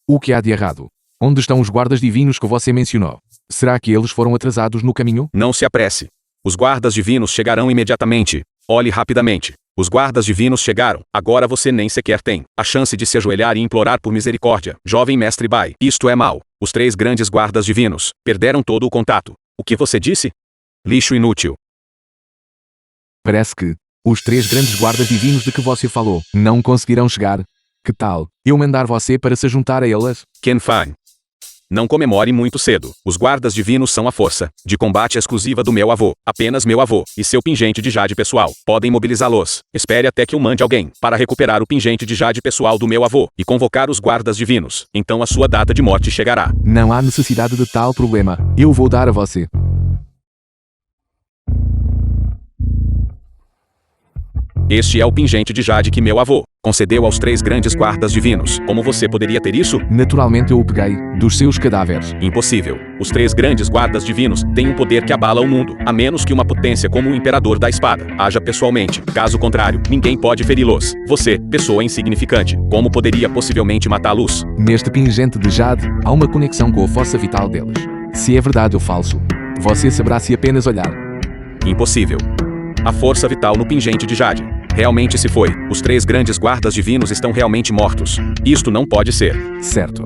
Speaker 3: O que há de errado? Onde estão os guardas divinos que você mencionou? Será que eles foram atrasados no caminho?
Speaker 1: Não se apresse. Os guardas divinos chegarão imediatamente. Olhe rapidamente. Os guardas divinos chegaram. Agora você nem sequer tem a chance de se ajoelhar e implorar por misericórdia. Jovem Mestre Bai, isto é mal. Os 3 grandes guardas divinos perderam todo o contato. O que você disse? Lixo inútil.
Speaker 3: Parece que os 3 grandes guardas divinos de que você falou não conseguirão chegar. Que tal eu mandar você para se juntar a eles?
Speaker 1: Ken Fang. Não comemore muito cedo. Os guardas divinos são a força de combate exclusiva do meu avô. Apenas meu avô e seu pingente de jade pessoal podem mobilizá-los. Espere até que eu mande alguém para recuperar o pingente de jade pessoal do meu avô e convocar os guardas divinos. Então a sua data de morte chegará.
Speaker 3: Não há necessidade de tal problema. Eu vou dar a você.
Speaker 1: Este é o pingente de jade que meu avô concedeu aos 3 grandes guardas divinos. Como você poderia ter isso?
Speaker 3: Naturalmente eu o peguei dos seus cadáveres.
Speaker 1: Impossível. Os 3 grandes guardas divinos têm um poder que abala o mundo, a menos que uma potência como o Imperador da Espada haja pessoalmente. Caso contrário, ninguém pode feri-los. Você, pessoa insignificante, como poderia possivelmente matá-los?
Speaker 3: Neste pingente de jade, há uma conexão com a força vital deles. Se é verdade ou falso, você saberá se apenas olhar.
Speaker 1: Impossível. A força vital no pingente de jade realmente se foi. Os 3 grandes guardas divinos estão realmente mortos. Isto não pode ser.
Speaker 3: Certo.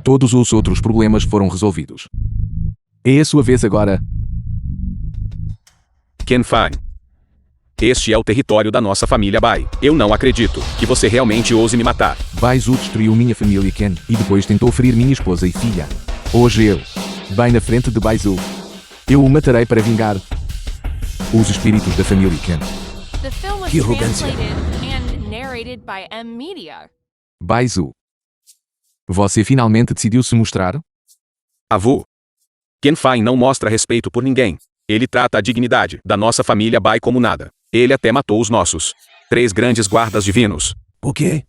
Speaker 3: Todos os outros problemas foram resolvidos. É a sua vez agora.
Speaker 1: Ken Fang. Este é o território da nossa família Bai. Eu não acredito que você realmente ouse me matar.
Speaker 3: Baizu destruiu minha família Ken e depois tentou ferir minha esposa e filha. Hoje eu, bem na frente de Baizu, eu o matarei para vingar os espíritos da família Ken.
Speaker 6: The film was
Speaker 5: Que arrogância.
Speaker 6: translated and narrated by M Media.
Speaker 3: Baizu. Você finalmente decidiu se mostrar?
Speaker 1: Avô. Ken Fang não mostra respeito por ninguém. Ele trata a dignidade da nossa família Bai como nada. Ele até matou os nossos 3 grandes guardas divinos.
Speaker 5: O quê?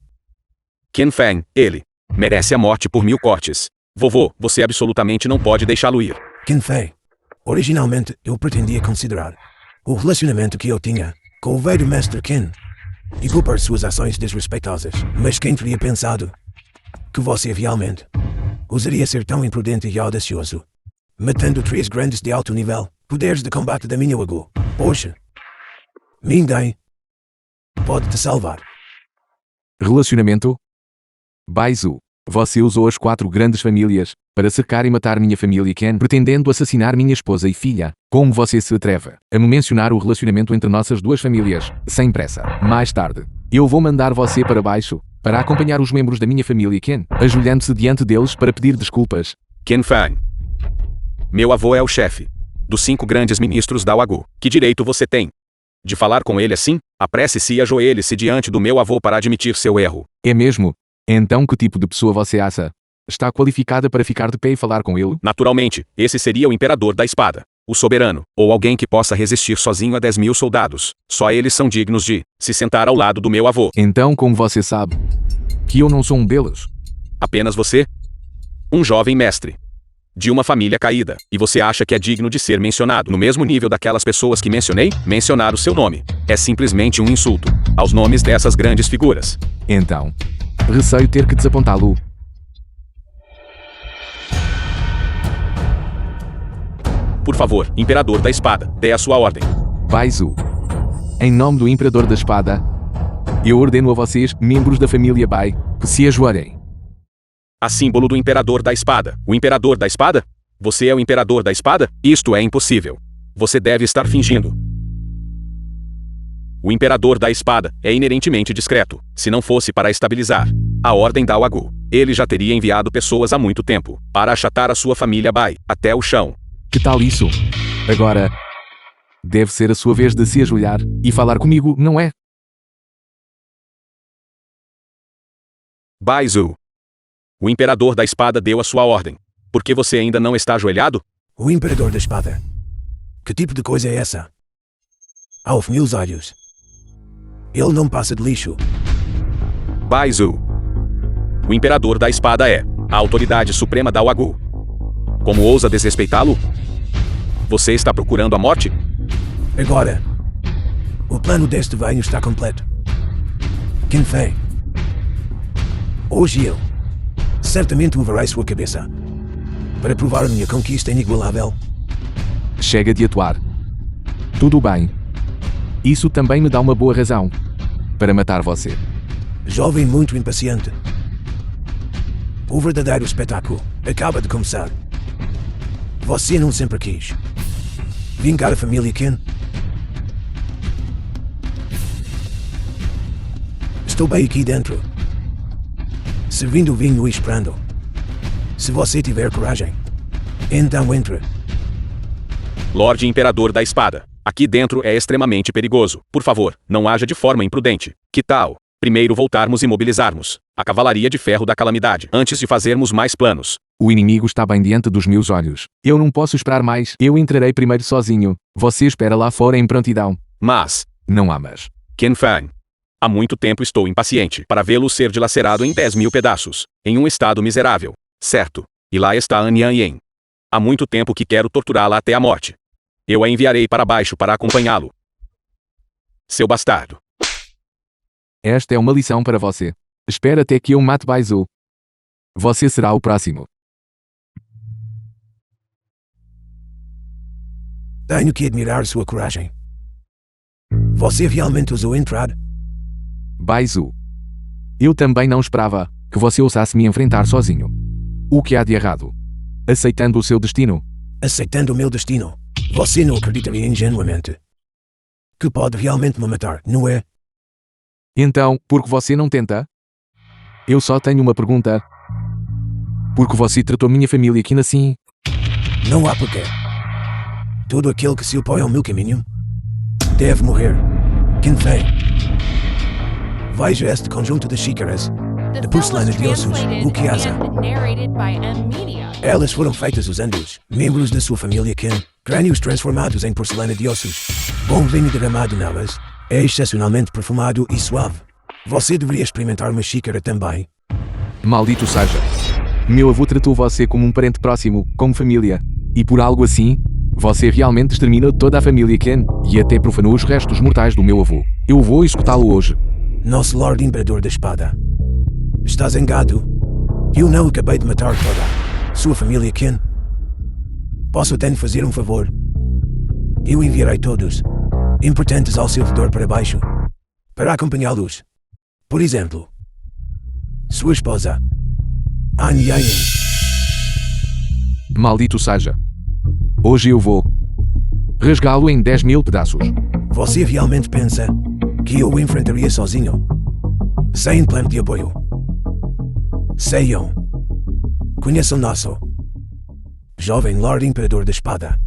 Speaker 1: Ken Fang, ele merece a morte por 1000 cortes. Vovô, você absolutamente não pode deixá-lo ir.
Speaker 5: Ken Fei. Originalmente, eu pretendia considerar o relacionamento que eu tinha com o velho mestre Ken e culpar suas ações desrespeitosas. Mas quem teria pensado que você realmente ousaria ser tão imprudente e audacioso, matando 3 grandes de alto nível, poderes de combate da minha Wagu? Poxa, ninguém pode te salvar.
Speaker 3: Relacionamento? Baizu. Você usou as 4 grandes famílias para cercar e matar minha família Ken, pretendendo assassinar minha esposa e filha. Como você se atreve a me mencionar o relacionamento entre nossas 2 famílias? Sem pressa. Mais tarde, eu vou mandar você para baixo para acompanhar os membros da minha família Ken, ajoelhando-se diante deles para pedir desculpas.
Speaker 1: Ken Fang. Meu avô é o chefe dos 5 grandes ministros da Wagu. Que direito você tem de falar com ele assim? Apresse-se e ajoelhe-se diante do meu avô para admitir seu erro.
Speaker 3: É mesmo? Então que tipo de pessoa você acha está qualificada para ficar de pé e falar com ele?
Speaker 1: Naturalmente, esse seria o Imperador da Espada, o soberano, ou alguém que possa resistir sozinho a 10.000 soldados. Só eles são dignos de se sentar ao lado do meu avô.
Speaker 3: Então como você sabe que eu não sou um deles?
Speaker 1: Apenas você? Um jovem mestre de uma família caída, e você acha que é digno de ser mencionado no mesmo nível daquelas pessoas que mencionei? Mencionar o seu nome é simplesmente um insulto aos nomes dessas grandes figuras.
Speaker 3: Então, receio ter que desapontá-lo.
Speaker 1: Por favor, Imperador da Espada, dê a sua ordem.
Speaker 3: Baizu. Em nome do Imperador da Espada, eu ordeno a vocês, membros da família Bai, que se ajoelhem.
Speaker 1: A símbolo do Imperador da Espada. O Imperador da Espada? Você é o imperador da espada? Isto é impossível. Você deve estar fingindo. O imperador da espada é inerentemente discreto. Se não fosse para estabilizar a ordem da Wagu, ele já teria enviado pessoas há muito tempo para achatar a sua família Bai até o chão.
Speaker 3: Que tal isso? Agora, deve ser a sua vez de se ajoelhar e falar comigo, não é?
Speaker 1: Bai Zhu. O imperador da espada deu a sua ordem. Por que você ainda não está ajoelhado?
Speaker 5: O imperador da espada. Que tipo de coisa é essa? Aos meus olhos, ele não passa de lixo.
Speaker 1: Bai Zhu. O imperador da espada é a autoridade suprema da Wagu. Como ousa desrespeitá-lo? Você está procurando a morte?
Speaker 5: Agora, o plano deste banho está completo. Qin Fei. Hoje eu certamente levarei sua cabeça para provar a minha conquista inigualável.
Speaker 3: Chega de atuar. Tudo bem. Isso também me dá uma boa razão para matar você.
Speaker 5: Jovem muito impaciente. O verdadeiro espetáculo acaba de começar. Você não sempre quis vingar a família Qin? Estou bem aqui dentro, servindo vinho e esperando. Se você tiver coragem, então entre.
Speaker 1: Lorde Imperador da Espada. Aqui dentro é extremamente perigoso. Por favor, não haja de forma imprudente. Que tal? Primeiro voltarmos e mobilizarmos a Cavalaria de Ferro da Calamidade, antes de fazermos mais planos.
Speaker 3: O inimigo está bem diante dos meus olhos. Eu não posso esperar mais. Eu entrarei primeiro sozinho. Você espera lá fora em prontidão.
Speaker 1: Mas,
Speaker 3: Não há mas.
Speaker 1: Qin Fang. Há muito tempo estou impaciente para vê-lo ser dilacerado em 10.000 pedaços, em um estado miserável. Certo. E lá está An Yan Yen. Há muito tempo que quero torturá-la até a morte. Eu a enviarei para baixo para acompanhá-lo. Seu bastardo.
Speaker 3: Esta é uma lição para você. Espera até que eu mate Bai Zhu. Você será o próximo.
Speaker 5: Tenho que admirar sua coragem. Você realmente ousou entrar?
Speaker 3: Bai Zhu. Eu também não esperava que você ousasse me enfrentar sozinho. O que há de errado? Aceitando o seu destino?
Speaker 5: Aceitando o meu destino, você não acreditaria ingenuamente que pode realmente me matar, não é?
Speaker 3: Então, por que você não tenta? Eu só tenho uma pergunta. Por que você tratou minha família aqui assim?
Speaker 5: Não há porquê. Todo aquele que se opõe ao meu caminho deve morrer. Qin Fei. Veja este conjunto de xícaras
Speaker 6: The
Speaker 5: de
Speaker 6: film
Speaker 5: porcelana
Speaker 6: was
Speaker 5: de ossos,
Speaker 6: translated
Speaker 5: o que asa.
Speaker 6: and narrated by M Media.
Speaker 5: Elas foram feitas usando os membros da sua família Qin, crânios transformados em porcelana de ossos. Bom vinho derramado nelas é excepcionalmente perfumado e suave. Você deveria experimentar uma xícara também.
Speaker 3: Maldito seja. Meu avô tratou você como um parente próximo, como família. E por algo assim, você realmente exterminou toda a família Qin e até profanou os restos mortais do meu avô. Eu vou executá-lo hoje.
Speaker 5: Nosso Lorde Imperador da Espada. Está zangado? Eu não acabei de matar toda sua família Qin. Posso até lhe fazer um favor? Eu enviarei todos importantes ao seu redor para baixo para acompanhá-los. Por exemplo, sua esposa, An Yan.
Speaker 3: Maldito seja. Hoje eu vou rasgá-lo em 10.000 pedaços.
Speaker 5: Você realmente pensa que eu o enfrentaria sozinho? Sem plano de apoio? Saiam. Conheçam nosso jovem Lorde Imperador da Espada.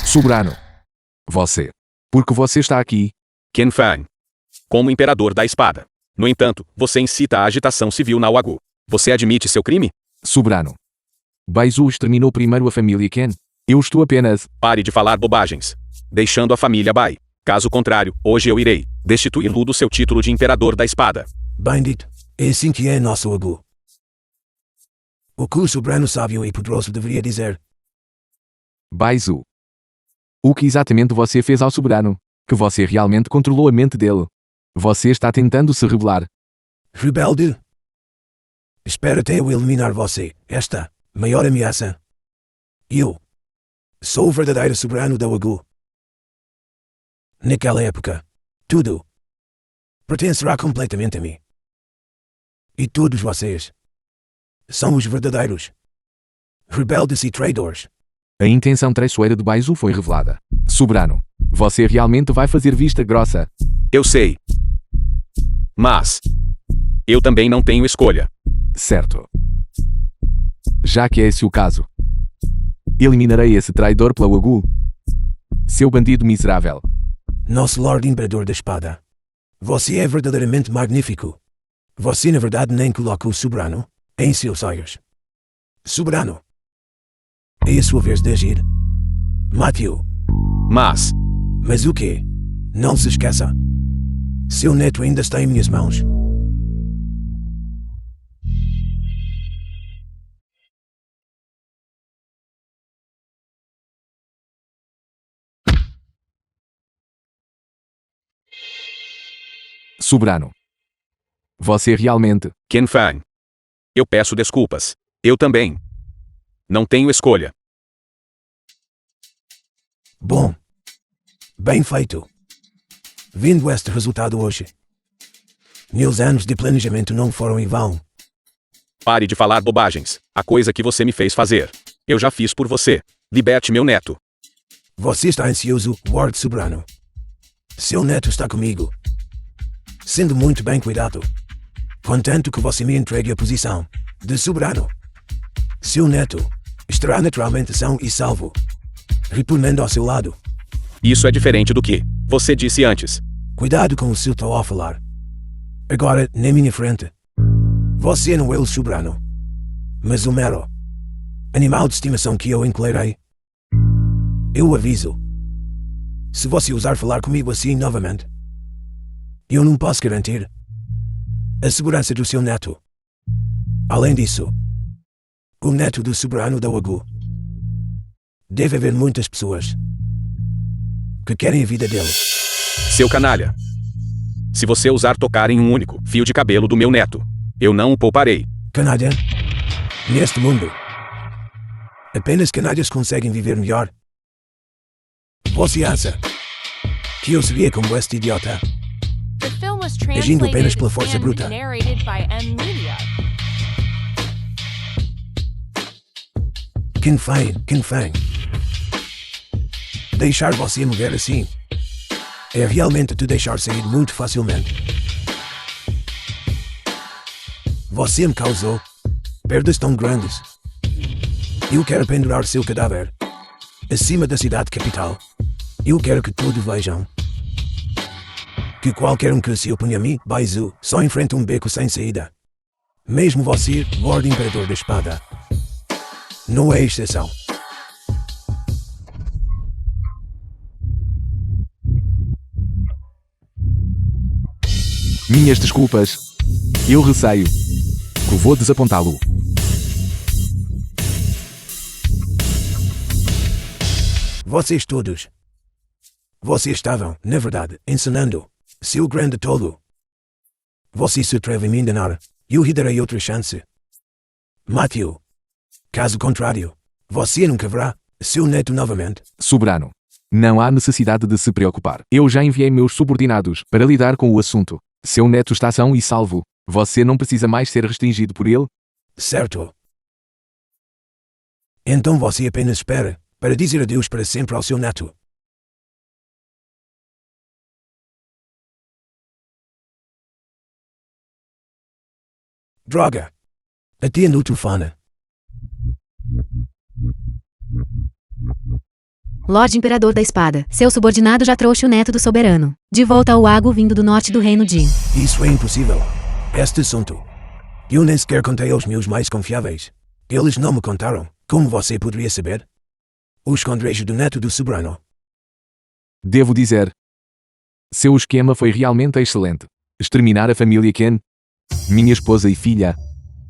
Speaker 3: Soberano. Você. Porque você está aqui.
Speaker 1: Qin Fang. Como Imperador da Espada. No entanto, você incita a agitação civil na Wagu. Você admite seu crime?
Speaker 3: Soberano. Bai Zhu exterminou primeiro a família Qin. Eu estou apenas...
Speaker 1: Pare de falar bobagens. Deixando a família Bai. Caso contrário, hoje eu irei destituí-lo do seu título de Imperador da Espada.
Speaker 5: Bem dito. É assim que é nosso Wagu. O que o soberano sábio e poderoso deveria dizer.
Speaker 3: Bai Zhu. O que exatamente você fez ao soberano? Que você realmente controlou a mente dele. Você está tentando se revelar.
Speaker 5: Rebelde? Espero até eu eliminar você. Esta maior ameaça. Eu sou o verdadeiro soberano da Wagu. Naquela época, tudo pertencerá completamente a mim. E todos vocês São os verdadeiros rebeldes e traidores.
Speaker 3: A intenção traiçoeira de Baizu foi revelada. Soberano, você realmente vai fazer vista grossa.
Speaker 1: Eu sei. Mas eu também não tenho escolha.
Speaker 3: Certo. Já que é esse o caso, eliminarei esse traidor pela Wagu. Seu bandido miserável.
Speaker 5: Nosso Lord Imperador da Espada. Você é verdadeiramente magnífico. Você na verdade nem coloca o soberano em seus olhos. Soberano. É a sua vez de agir. Mate-o.
Speaker 1: Mas
Speaker 5: Mas o quê? Não se esqueça. Seu neto ainda está em minhas mãos.
Speaker 3: Soberano. Você realmente...
Speaker 1: Qin Fang, eu peço desculpas. Eu também não tenho escolha.
Speaker 5: Bom. Bem feito. Vindo este resultado hoje. Meus anos de planejamento não foram em vão.
Speaker 1: Pare de falar bobagens. A coisa que você me fez fazer, eu já fiz por você. Liberte meu neto.
Speaker 5: Você está ansioso, Lord Soberano. Seu neto está comigo. Sendo muito bem cuidado. Contanto que você me entregue a posição de soberano. Seu neto estará naturalmente são e salvo, retornando ao seu lado.
Speaker 1: Isso é diferente do que você disse antes.
Speaker 5: Cuidado com o seu tom ao falar. Agora, na minha frente. Você não é o soberano, mas o mero animal de estimação que eu encolerei. Eu aviso. Se você ousar falar comigo assim novamente, eu não posso garantir a segurança do seu neto. Além disso, o neto do soberano da Wagu. Deve haver muitas pessoas que querem a vida dele.
Speaker 1: Seu canalha. Se você ousar tocar em um único fio de cabelo do meu neto, eu não o pouparei.
Speaker 5: Canalha? Neste mundo, apenas canalhas conseguem viver melhor. Você acha que eu seria como este idiota?
Speaker 6: The film was
Speaker 5: Agindo apenas
Speaker 6: translated
Speaker 5: pela força
Speaker 6: and
Speaker 5: bruta.
Speaker 6: narrated by M Media.
Speaker 5: Qin Fang. Deixar você me ver assim é realmente te deixar sair muito facilmente. Você me causou perdas tão grandes. Eu quero pendurar seu cadáver acima da cidade capital. Eu quero que todos vejam que qualquer um que se oponha a mim, Baizu, só enfrenta um beco sem saída. Mesmo você, Lord Imperador da Espada. Não é exceção.
Speaker 3: Minhas desculpas. Eu receio que vou desapontá-lo.
Speaker 5: Vocês todos. Vocês estavam, na verdade, ensinando seu grande tolo. Você se atreve a me enganar. Eu lhe darei outra chance. Mate-o. Caso contrário, você nunca verá seu neto novamente.
Speaker 3: Soberano. Não há necessidade de se preocupar. Eu já enviei meus subordinados para lidar com o assunto. Seu neto está são e salvo. Você não precisa mais ser restringido por ele?
Speaker 5: Certo. Então você apenas espera para dizer adeus para sempre ao seu neto. Droga! Atenda o telefone.
Speaker 4: Lorde Imperador da Espada, seu subordinado já trouxe o neto do soberano de volta ao Wagu vindo do norte do reino de...
Speaker 5: Isso é impossível. Este assunto. Eu nem sequer contei aos meus mais confiáveis. Eles não me contaram. Como você poderia saber? O esconderijo do neto do soberano.
Speaker 3: Devo dizer, seu esquema foi realmente excelente. Exterminar a família Qin, minha esposa e filha.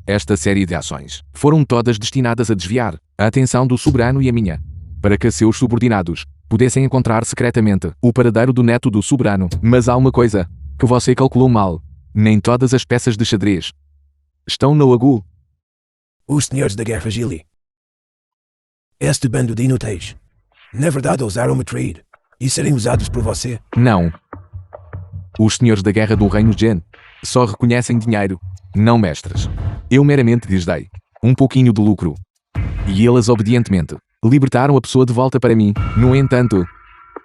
Speaker 3: Esta série de ações foram todas destinadas a desviar a atenção do soberano e a minha, para que seus subordinados pudessem encontrar secretamente o paradeiro do neto do soberano. Mas há uma coisa que você calculou mal. Nem todas as peças de xadrez estão no Wagu.
Speaker 5: Os senhores da guerra Gili. Este bando de inúteis. Na verdade ousaram me trair e serem usados por você.
Speaker 3: Não. Os senhores da guerra do reino Jin só reconhecem dinheiro, não mestres. Eu meramente lhes dei um pouquinho de lucro. E eles obedientemente libertaram a pessoa de volta para mim. No entanto,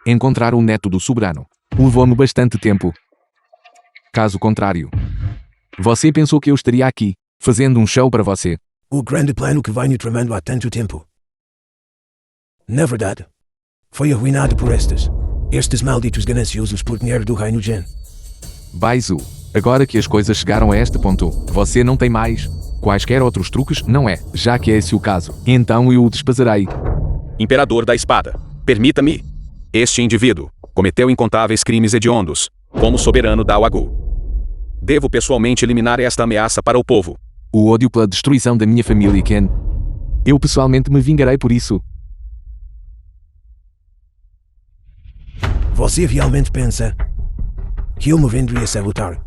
Speaker 3: encontrar o neto do soberano levou-me bastante tempo. Caso contrário, você pensou que eu estaria aqui, fazendo um show para você.
Speaker 5: O grande plano que venho tramando há tanto tempo. Na verdade, foi arruinado por estes malditos gananciosos por dinheiro do Reino Jin.
Speaker 3: Baizu, agora que as coisas chegaram a este ponto, você não tem mais quaisquer outros truques, não é? Já que é esse o caso, então eu o despazarei.
Speaker 1: Imperador da Espada, permita-me. Este indivíduo cometeu incontáveis crimes hediondos, como soberano da Wagu. Devo pessoalmente eliminar esta ameaça para o povo.
Speaker 3: O ódio pela destruição da minha família, Ken. Eu pessoalmente me vingarei por isso.
Speaker 5: Você realmente pensa que eu me venderia sabotar?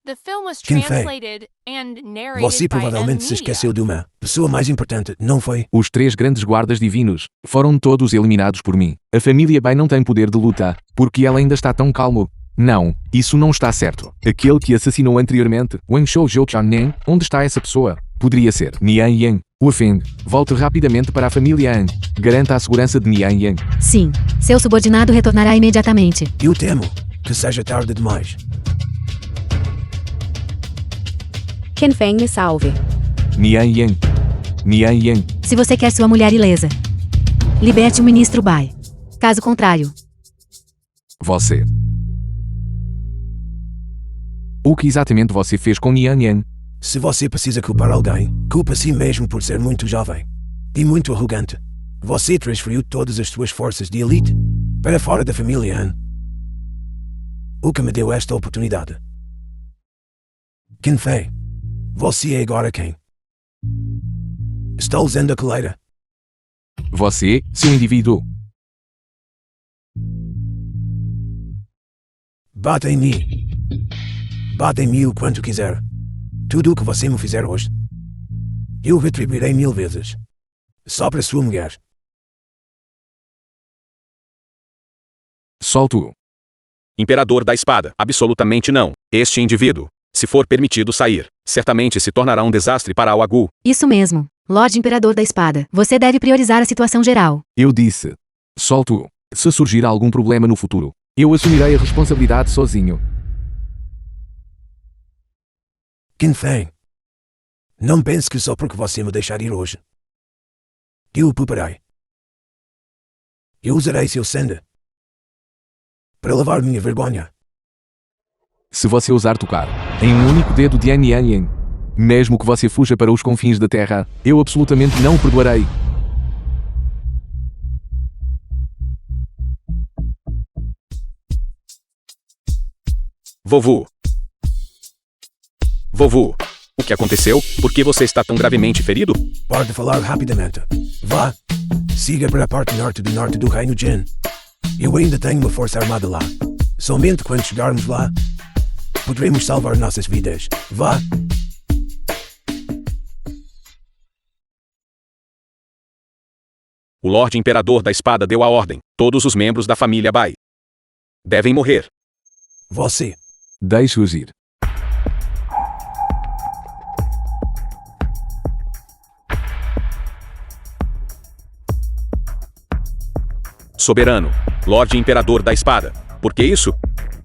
Speaker 6: The film was
Speaker 5: Qin Fei,
Speaker 6: translated and narrated
Speaker 5: você
Speaker 6: by
Speaker 5: provavelmente se
Speaker 6: M-Media.
Speaker 5: esqueceu de uma pessoa mais importante, não foi?
Speaker 3: Os 3 grandes guardas divinos foram todos eliminados por mim. A família Bai não tem poder de luta, porque ela ainda está tão calmo. Não, isso não está certo. Aquele que assassinou anteriormente, Wen Shou Zhou Qiannian, onde está essa pessoa? Poderia ser Nian Yang. O Feng, volte rapidamente para a família An. Garanta a segurança de Nian Yang.
Speaker 4: Sim, seu subordinado retornará imediatamente.
Speaker 5: Eu temo que seja tarde demais.
Speaker 2: Qin Feng me salve.
Speaker 3: Nian Yang. Nian Yang.
Speaker 4: Se você quer sua mulher ilesa, liberte o ministro Bai. Caso contrário,
Speaker 3: Você. O que exatamente você fez com Nian Yang?
Speaker 5: Se você precisa culpar alguém, culpa a si mesmo por ser muito jovem e muito arrogante. Você transferiu todas as suas forças de elite para fora da família An. O que me deu esta oportunidade. Qin Fei, você é agora quem? Está usando a coleira.
Speaker 3: Você, seu indivíduo.
Speaker 5: Bata em mim. Bata em mim o quanto quiser. Tudo o que você me fizer hoje, eu retribuirei 1000 vezes. Só para sua mulher.
Speaker 3: Solto-o.
Speaker 1: Imperador da Espada, absolutamente não. Este indivíduo, se for permitido sair, certamente se tornará um desastre para a Wagu.
Speaker 4: isso mesmo. Lorde Imperador da Espada, você deve priorizar a situação geral.
Speaker 3: Eu disse. Solto-o. Se surgir algum problema no futuro, eu assumirei a responsabilidade sozinho.
Speaker 5: Qin Fei, não pense que só porque você me deixar ir hoje, eu o pouparei. Eu usarei seu sangue para lavar minha vergonha.
Speaker 3: Se você ousar tocar em um único dedo de Nian Yang, mesmo que você fuja para os confins da terra, eu absolutamente não o perdoarei.
Speaker 1: Vovô. Vovô, o que aconteceu? Por que você está tão gravemente ferido?
Speaker 5: Pode falar rapidamente. Vá, siga para a parte norte do Reino Jin. Eu ainda tenho uma força armada lá. Somente quando chegarmos lá, poderemos salvar nossas vidas. Vá.
Speaker 1: O Lorde Imperador da Espada deu a ordem. Todos os membros da família Bai devem morrer.
Speaker 5: Você.
Speaker 3: Deixe-os ir.
Speaker 1: Soberano, Lorde Imperador da Espada. Por que isso?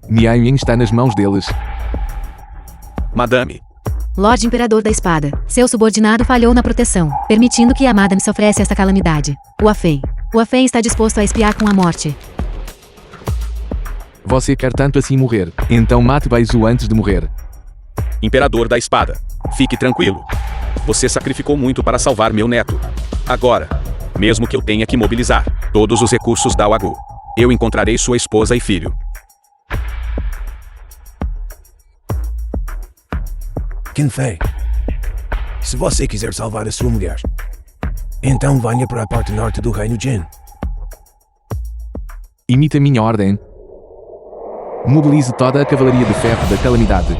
Speaker 3: Nian Yang está nas mãos deles.
Speaker 1: Madame,
Speaker 4: Lorde Imperador da Espada, seu subordinado falhou na proteção, permitindo que a Madame sofresse esta calamidade. O Afei está disposto a espiar com a morte.
Speaker 3: Você quer tanto assim morrer, então mate Baizu antes de morrer.
Speaker 1: Imperador da Espada, fique tranquilo. Você sacrificou muito para salvar meu neto. Agora, mesmo que eu tenha que mobilizar todos os recursos da Wagu, eu encontrarei sua esposa e filho.
Speaker 5: Qin Fei, se você quiser salvar a sua mulher, então venha para a parte norte do Reino Jin.
Speaker 3: Imite a minha ordem. Mobilize toda a cavalaria de ferro da calamidade.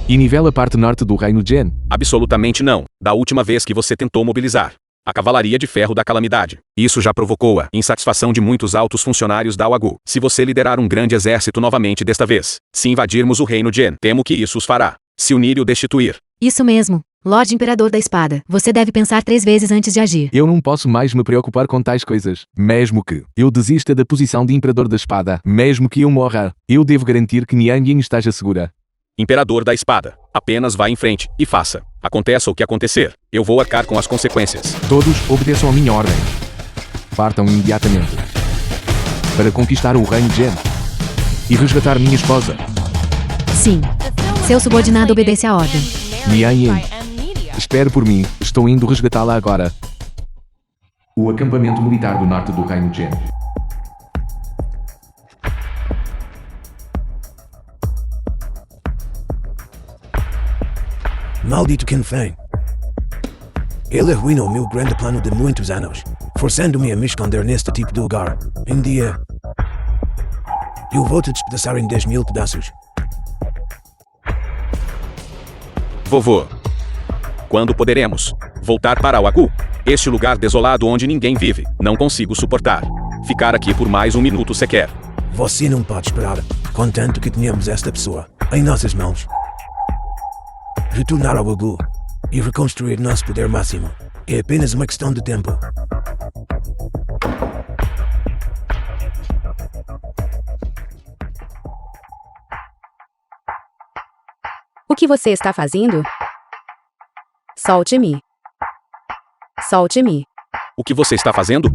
Speaker 3: E nivela a parte norte do Reino Jin.
Speaker 1: Absolutamente não. Da última vez que você tentou mobilizar a cavalaria de ferro da calamidade, isso já provocou a insatisfação de muitos altos funcionários da Wagu. Se você liderar um grande exército novamente desta vez, se invadirmos o Reino Jin, temo que isso os fará Se unir e o destituir.
Speaker 4: Isso mesmo, Lorde Imperador da Espada. Você deve pensar 3 vezes antes de agir.
Speaker 3: Eu não posso mais me preocupar com tais coisas. Mesmo que eu desista da posição de Imperador da Espada, mesmo que eu morra, eu devo garantir que Nian Yin esteja segura.
Speaker 1: Imperador da Espada. Apenas vá em frente e faça. Aconteça o que acontecer. Eu vou arcar com as consequências.
Speaker 3: Todos obedeçam a minha ordem. Partam imediatamente. Para conquistar o Reino Gen. E resgatar minha esposa.
Speaker 4: Sim. Seu subordinado obedece à ordem.
Speaker 3: Nian Yin. Espere por mim, estou indo resgatá-la agora. O acampamento militar do norte do Reino Gen.
Speaker 5: Maldito Qin Feng. Ele arruinou meu grande plano de muitos anos, forçando-me a me esconder neste tipo de lugar. Um dia, eu vou te despedaçar em 10.000 pedaços.
Speaker 1: Vovô. Quando poderemos voltar para Oagu? Este lugar desolado onde ninguém vive. Não consigo suportar. Ficar aqui por mais um minuto sequer.
Speaker 5: Você não pode esperar, contanto que tenhamos esta pessoa em nossas mãos. Retornar ao Oagu e reconstruir nosso poder máximo é apenas uma questão de tempo.
Speaker 2: O que você está fazendo? Solte-me. Solte-me.
Speaker 1: O que você está fazendo?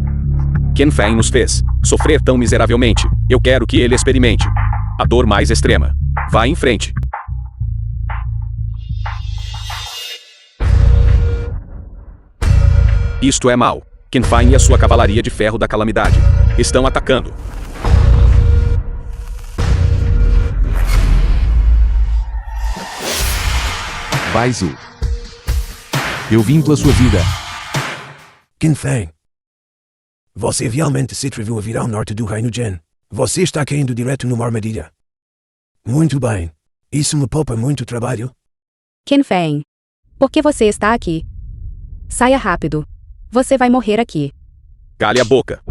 Speaker 1: Qin Feng nos fez sofrer tão miseravelmente. Eu quero que ele experimente a dor mais extrema. Vá em frente. Isto é mal. Qin Feng e a sua cavalaria de ferro da calamidade estão atacando.
Speaker 3: Baizu. Eu vim pela sua vida.
Speaker 5: Qin Feng. Você realmente se atreveu a vir ao norte do Reino Gen. Você está caindo direto numa armadilha. Muito bem. Isso me poupa muito trabalho.
Speaker 2: Qin Feng. Por que você está aqui? Saia rápido. Você vai morrer aqui.
Speaker 1: Cale a boca.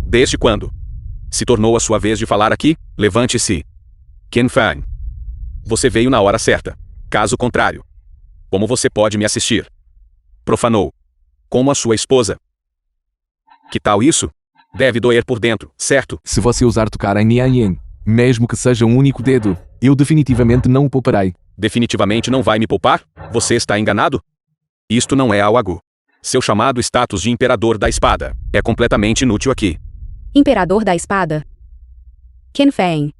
Speaker 1: Desde quando? Se tornou a sua vez de falar aqui? Levante-se. Qin Feng. Você veio na hora certa. Caso contrário, como você pode me assistir? Profanou. Como a sua esposa. Que tal isso? Deve doer por dentro, certo?
Speaker 3: Se você ousar tocar em Nian Yin, mesmo que seja um único dedo, eu definitivamente não o pouparei.
Speaker 1: Definitivamente não vai me poupar? Você está enganado? Isto não é a Oagu. Seu chamado status de Imperador da Espada é completamente inútil aqui.
Speaker 2: Imperador da Espada? Qin Feng.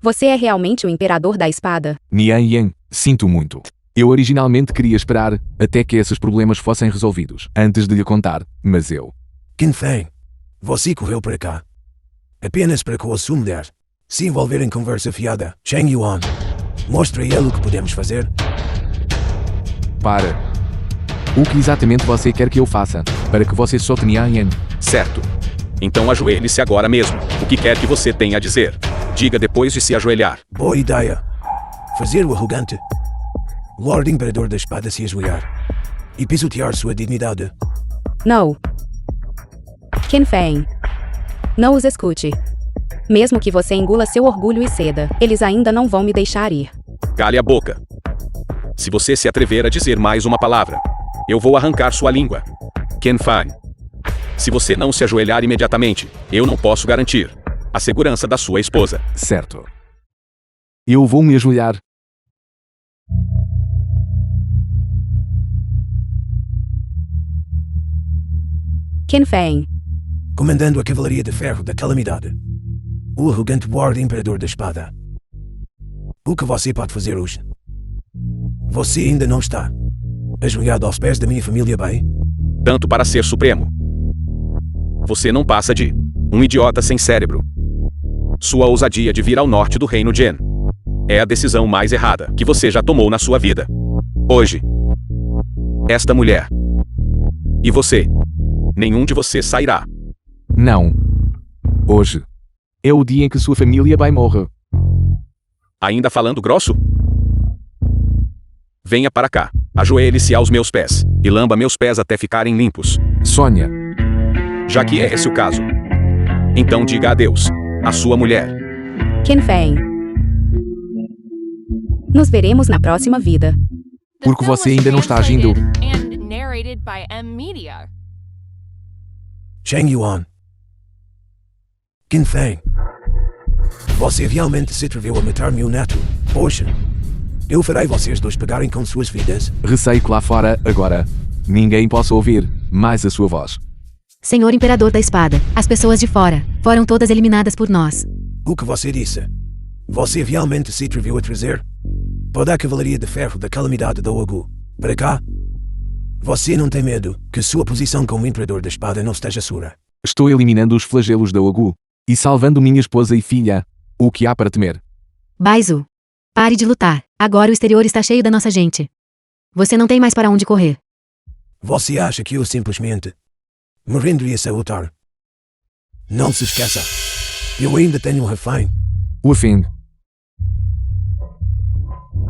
Speaker 2: Você é realmente o Imperador da Espada?
Speaker 3: Nian Yin, sinto muito. Eu originalmente queria esperar até que esses problemas fossem resolvidos, antes de lhe contar, mas eu...
Speaker 5: Qin Feng. Você correu para cá apenas para com a sua mulher se envolver em conversa fiada. Cheng Yuan. Mostre a ele o que podemos fazer.
Speaker 3: Para. O que exatamente você quer que eu faça, para que você solte Nian Yin?
Speaker 1: Certo. Então ajoelhe-se agora mesmo. O que quer que você tenha a dizer? Diga depois de se ajoelhar.
Speaker 5: Boa ideia. Fazer o arrogante Lorde Imperador da Espada se ajoelhar e pisotear sua dignidade.
Speaker 2: Não. Qin Feng. Não os escute. Mesmo que você engula seu orgulho e ceda, eles ainda não vão me deixar ir.
Speaker 1: Cale a boca. Se você se atrever a dizer mais uma palavra, eu vou arrancar sua língua. Qin Feng. Se você não se ajoelhar imediatamente, eu não posso garantir a segurança da sua esposa.
Speaker 3: Certo. Eu vou me ajoelhar.
Speaker 2: Qin Feng.
Speaker 5: Comandando a Cavalaria de Ferro da Calamidade. O arrogante Lorde Imperador da Espada. O que você pode fazer hoje? Você ainda não está ajoelhado aos pés da minha família bem?
Speaker 1: Tanto para ser supremo. Você não passa de um idiota sem cérebro. Sua ousadia de vir ao norte do Reino Gen é a decisão mais errada que você já tomou na sua vida. Hoje, esta mulher e você, nenhum de vocês sairá.
Speaker 3: Não. Hoje. É o dia em que sua família vai morrer.
Speaker 1: Ainda falando grosso? Venha para cá. Ajoelhe-se aos meus pés e lamba meus pés até ficarem limpos.
Speaker 3: Sônia.
Speaker 1: Já que é esse o caso, então diga adeus à sua mulher.
Speaker 2: Qin Feng. Nos veremos na próxima vida.
Speaker 6: The
Speaker 3: Porque
Speaker 6: film
Speaker 3: você
Speaker 6: was
Speaker 3: ainda não está agindo.
Speaker 6: translated and narrated by M Media.
Speaker 5: Cheng Yuan. Qin Feng. Você realmente se atreveu a matar meu neto, Ocean. Eu farei vocês dois pagarem com suas vidas.
Speaker 3: Receio que lá fora, agora, ninguém possa ouvir mais a sua voz.
Speaker 4: Senhor Imperador da Espada, as pessoas de fora foram todas eliminadas por nós.
Speaker 5: O que você disse? Você realmente se atreveu a trazer toda a Cavalaria de Ferro da Calamidade do Ogu para cá? Você não tem medo que sua posição como Imperador da Espada não esteja segura?
Speaker 3: Estou eliminando os flagelos da Ogu e salvando minha esposa e filha. O que há para temer?
Speaker 4: Baizu, pare de lutar. Agora o exterior está cheio da nossa gente. Você não tem mais para onde correr.
Speaker 5: Você acha que eu simplesmente me renderia-se a lutar? Não se esqueça. Eu ainda tenho um refém.
Speaker 3: O Afend.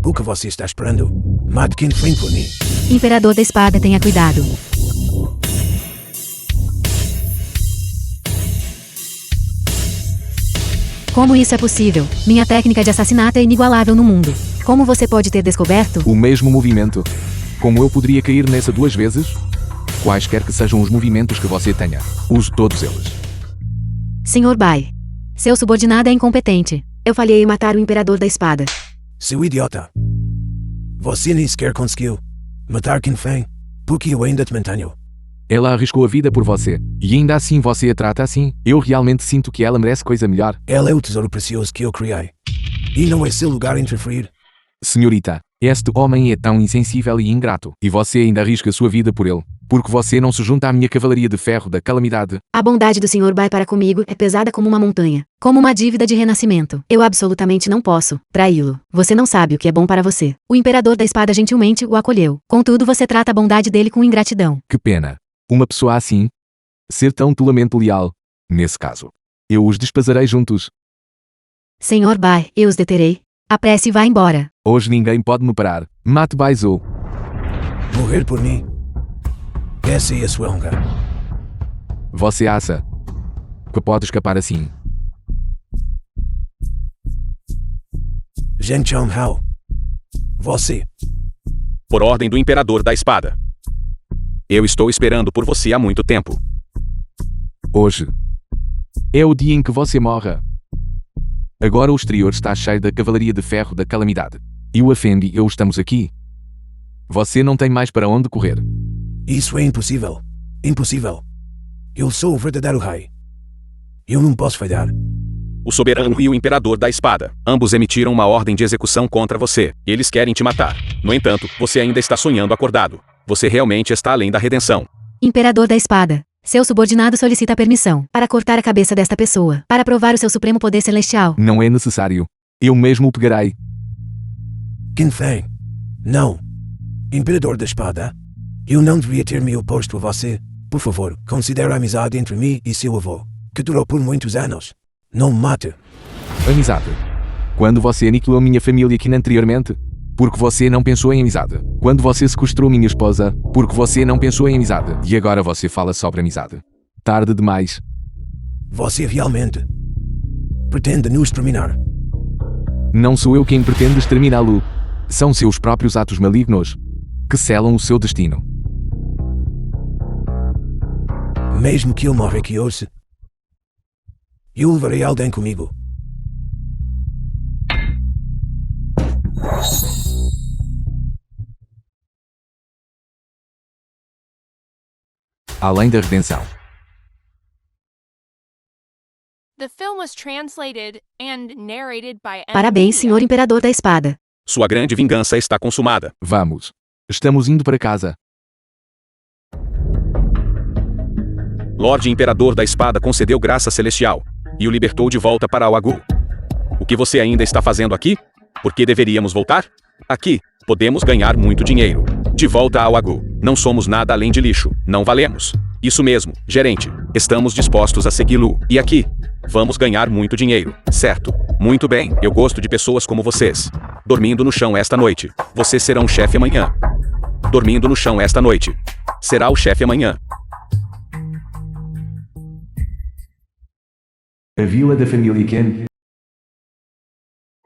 Speaker 5: O que você está esperando? Mate Qin Feng por mim.
Speaker 4: Imperador da Espada, tenha cuidado. Como isso é possível? Minha técnica de assassinato é inigualável no mundo. Como você pode ter descoberto?
Speaker 3: O mesmo movimento. Como eu poderia cair nessa 2 vezes? Quaisquer que sejam os movimentos que você tenha, use todos eles.
Speaker 4: Senhor Bai, seu subordinado é incompetente. Eu falhei em matar o Imperador da Espada.
Speaker 5: Seu idiota. Você nem sequer conseguiu matar Qin Feng, porque eu ainda te mantenho.
Speaker 3: Ela arriscou a vida por você, e ainda assim você a trata assim? Eu realmente sinto que ela merece coisa melhor.
Speaker 5: Ela é o tesouro precioso que eu criei. E não é seu lugar interferir.
Speaker 3: Senhorita, este homem é tão insensível e ingrato, e você ainda arrisca sua vida por ele, porque você não se junta à minha Cavalaria de Ferro da Calamidade.
Speaker 4: A bondade do Senhor Bai para comigo é pesada como uma montanha, como uma dívida de renascimento. Eu absolutamente não posso traí-lo. Você não sabe o que é bom para você. O Imperador da Espada gentilmente o acolheu. Contudo, você trata a bondade dele com ingratidão.
Speaker 3: Que pena. Uma pessoa assim, ser tão tolamente leal. Nesse caso, eu os despazarei juntos.
Speaker 4: Senhor Bai, eu os deterei. Apresse e vá embora.
Speaker 3: Hoje ninguém pode me parar. Mate Baizu.
Speaker 5: Morrer por mim. Essa é a sua honra.
Speaker 3: Você acha que pode escapar assim?
Speaker 5: Zheng Chonghao. Você.
Speaker 1: Por ordem do Imperador da Espada. Eu estou esperando por você há muito tempo.
Speaker 3: Hoje é o dia em que você morra. Agora o exterior está cheio da Cavalaria de Ferro da Calamidade. E o Afend e eu estamos aqui. Você não tem mais para onde correr.
Speaker 5: Isso é impossível. Impossível. Eu sou o verdadeiro rei. Eu não posso falhar.
Speaker 1: O Soberano e o Imperador da Espada. Ambos emitiram uma ordem de execução contra você. Eles querem te matar. No entanto, você ainda está sonhando acordado. Você realmente está além da redenção.
Speaker 4: Imperador da Espada, seu subordinado solicita permissão para cortar a cabeça desta pessoa, para provar o seu supremo poder celestial.
Speaker 3: Não é necessário. Eu mesmo o pegarei.
Speaker 5: Qin Feng. Não. Imperador da Espada. Eu não devia ter me oposto a você. Por favor, considere a amizade entre mim e seu avô, que durou por muitos anos. Não me mate.
Speaker 3: Amizade. Quando você aniquilou minha família aqui anteriormente? Porque você não pensou em amizade. Quando você sequestrou minha esposa? Porque você não pensou em amizade. E agora você fala sobre amizade. Tarde demais.
Speaker 5: Você realmente pretende nos exterminar.
Speaker 3: Não sou eu quem pretende exterminá-lo. São seus próprios atos malignos que selam o seu destino.
Speaker 5: Mesmo que eu morra aqui hoje, eu levarei alguém comigo.
Speaker 3: Além da redenção.
Speaker 6: The film was translated and narrated by M
Speaker 4: Parabéns,
Speaker 6: Media.
Speaker 4: Senhor Imperador da Espada.
Speaker 1: Sua grande vingança está consumada.
Speaker 3: Vamos. Estamos indo para casa.
Speaker 1: Lorde Imperador da Espada concedeu graça celestial e o libertou de volta para Awagu. O que você ainda está fazendo aqui? Por que deveríamos voltar? Aqui, podemos ganhar muito dinheiro. De volta a Awagu. Não somos nada além de lixo. Não valemos. Isso mesmo, gerente. Estamos dispostos a segui-lo. E aqui, vamos ganhar muito dinheiro, certo? Muito bem, eu gosto de pessoas como vocês. Dormindo no chão esta noite. Você será um chefe amanhã. Dormindo no chão esta noite. Será o chefe amanhã.
Speaker 3: A vila da família Ken.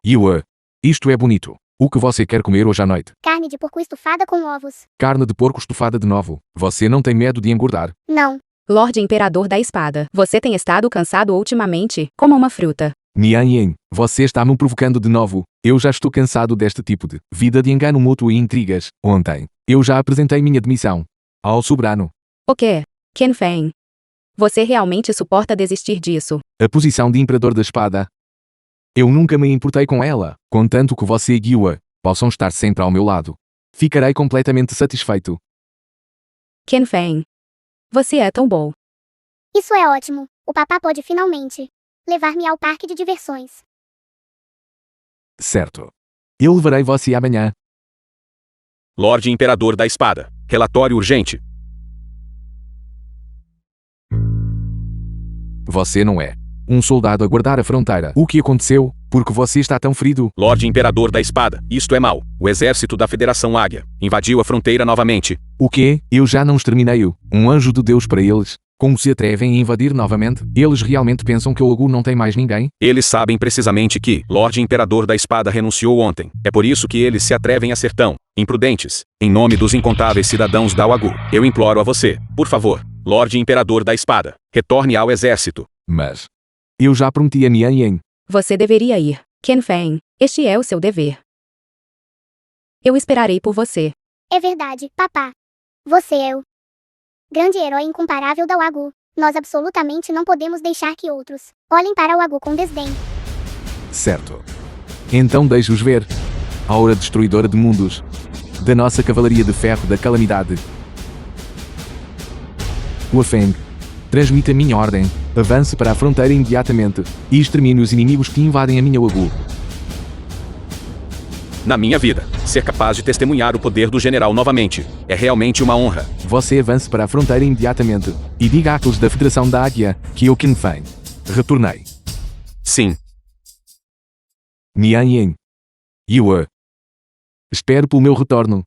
Speaker 3: Yua. Isto é bonito. O que você quer comer hoje à noite?
Speaker 7: Carne de porco estufada com ovos.
Speaker 3: Carne de porco estufada de novo. Você não tem medo de engordar?
Speaker 7: Não.
Speaker 2: Lorde Imperador da Espada, você tem estado cansado ultimamente, como uma fruta.
Speaker 3: Nian Yen, você está me provocando de novo. Eu já estou cansado deste tipo de vida de engano mútuo e intrigas. Ontem, eu já apresentei minha demissão ao soberano.
Speaker 2: O quê? Qin Feng? Você realmente suporta desistir disso?
Speaker 3: A posição de Imperador da Espada. Eu nunca me importei com ela, contanto que você e Gyua possam estar sempre ao meu lado. Ficarei completamente satisfeito.
Speaker 2: Qin Feng. Você é tão bom.
Speaker 7: Isso é ótimo. O papá pode finalmente levar-me ao parque de diversões.
Speaker 3: Certo. Eu levarei você amanhã.
Speaker 1: Lorde Imperador da Espada. Relatório urgente.
Speaker 3: Você não é um soldado a guardar a fronteira. O que aconteceu? Por que você está tão ferido?
Speaker 1: Lorde Imperador da Espada. Isto é mal. O exército da Federação Águia invadiu a fronteira novamente.
Speaker 3: O quê? Eu já não exterminei-o. Um anjo de Deus para eles. Como se atrevem a invadir novamente? Eles realmente pensam que o Ogu não tem mais ninguém?
Speaker 1: Eles sabem precisamente que Lorde Imperador da Espada renunciou ontem. É por isso que eles se atrevem a ser tão imprudentes. Em nome dos incontáveis cidadãos da Ogu, eu imploro a você, por favor, Lorde Imperador da Espada, retorne ao exército.
Speaker 3: Mas eu já prometi a Nian Yen.
Speaker 2: Você deveria ir. Qin Feng, este é o seu dever. Eu esperarei por você.
Speaker 7: É verdade, papá. Você é o grande herói incomparável da Ogu. Nós absolutamente não podemos deixar que outros olhem para o Ogu com desdém.
Speaker 3: Certo. Então deixe-os ver. A aura destruidora de mundos. Da nossa cavalaria de ferro da calamidade. Huafeng, transmite a minha ordem. Avance para a fronteira imediatamente e extermine os inimigos que invadem a minha Ogu.
Speaker 1: Na minha vida, ser capaz de testemunhar o poder do general novamente é realmente uma honra.
Speaker 3: Você avance para a fronteira imediatamente e diga àqueles da Federação da Águia que eu Qin Feng retornei.
Speaker 1: Sim.
Speaker 3: Nian Yen. Yue. Espero pelo meu retorno.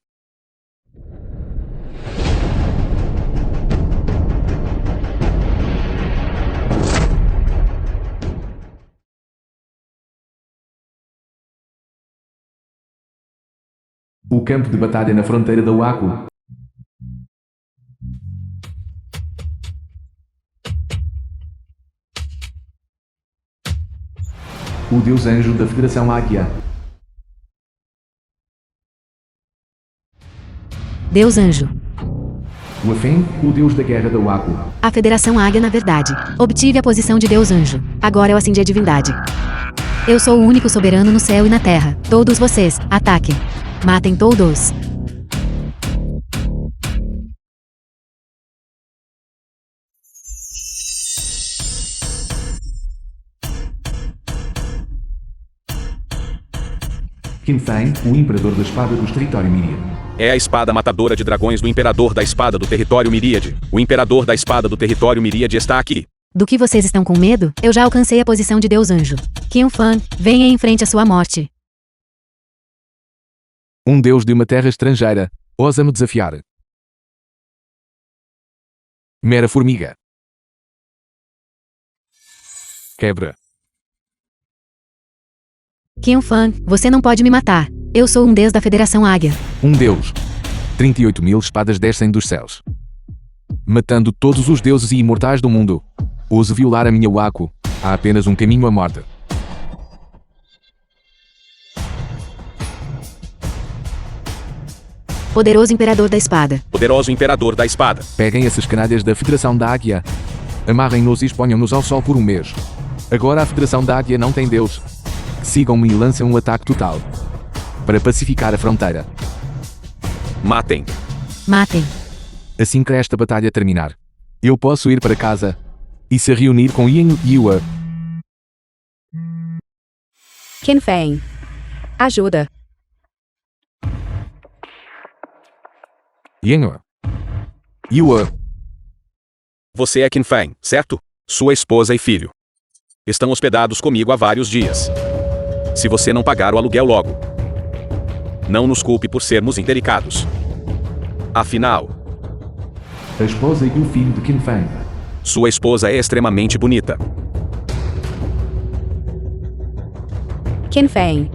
Speaker 3: O campo de batalha na fronteira da Waku. O Deus Anjo da Federação Águia.
Speaker 4: Deus Anjo.
Speaker 3: Huafeng, o Deus da Guerra da Waku.
Speaker 4: A Federação Águia na verdade. Obtive a posição de Deus Anjo. Agora eu acendi a divindade. Eu sou o único soberano no céu e na terra. Todos vocês, ataquem. Matem todos.
Speaker 3: Qin Feng, o Imperador da Espada dos Território Miríade.
Speaker 1: É a espada matadora de dragões do Imperador da Espada do Território Miríade. O Imperador da Espada do Território Miríade está aqui.
Speaker 4: Do que vocês estão com medo? Eu já alcancei a posição de Deus Anjo. Qin Feng, venha em frente à sua morte.
Speaker 3: Um deus de uma terra estrangeira, ousa me desafiar. Mera formiga. Quebra.
Speaker 4: Qin Feng, você não pode me matar. Eu sou um deus da Federação Águia.
Speaker 3: Um deus. 38.000 espadas descem dos céus, matando todos os deuses e imortais do mundo. Ouse violar a minha Waku. Há apenas um caminho à morte.
Speaker 4: Poderoso Imperador da Espada.
Speaker 1: Poderoso Imperador da Espada.
Speaker 3: Peguem esses canalhas da Federação da Águia. Amarrem-nos e exponham-nos ao sol por um mês. Agora a Federação da Águia não tem Deus. Sigam-me e lancem um ataque total. Para pacificar a fronteira.
Speaker 1: Matem.
Speaker 4: Matem.
Speaker 3: Assim que esta batalha terminar, eu posso ir para casa e se reunir com Yin Yue.
Speaker 2: Qin Feng. Ajuda.
Speaker 3: Yin Yue.
Speaker 1: Você é Qin Feng, certo? Sua esposa e filho estão hospedados comigo há vários dias. Se você não pagar o aluguel logo, não nos culpe por sermos indelicados. Afinal,
Speaker 3: A esposa e o filho de Qin Feng.
Speaker 1: sua esposa é extremamente bonita.
Speaker 2: Qin Feng.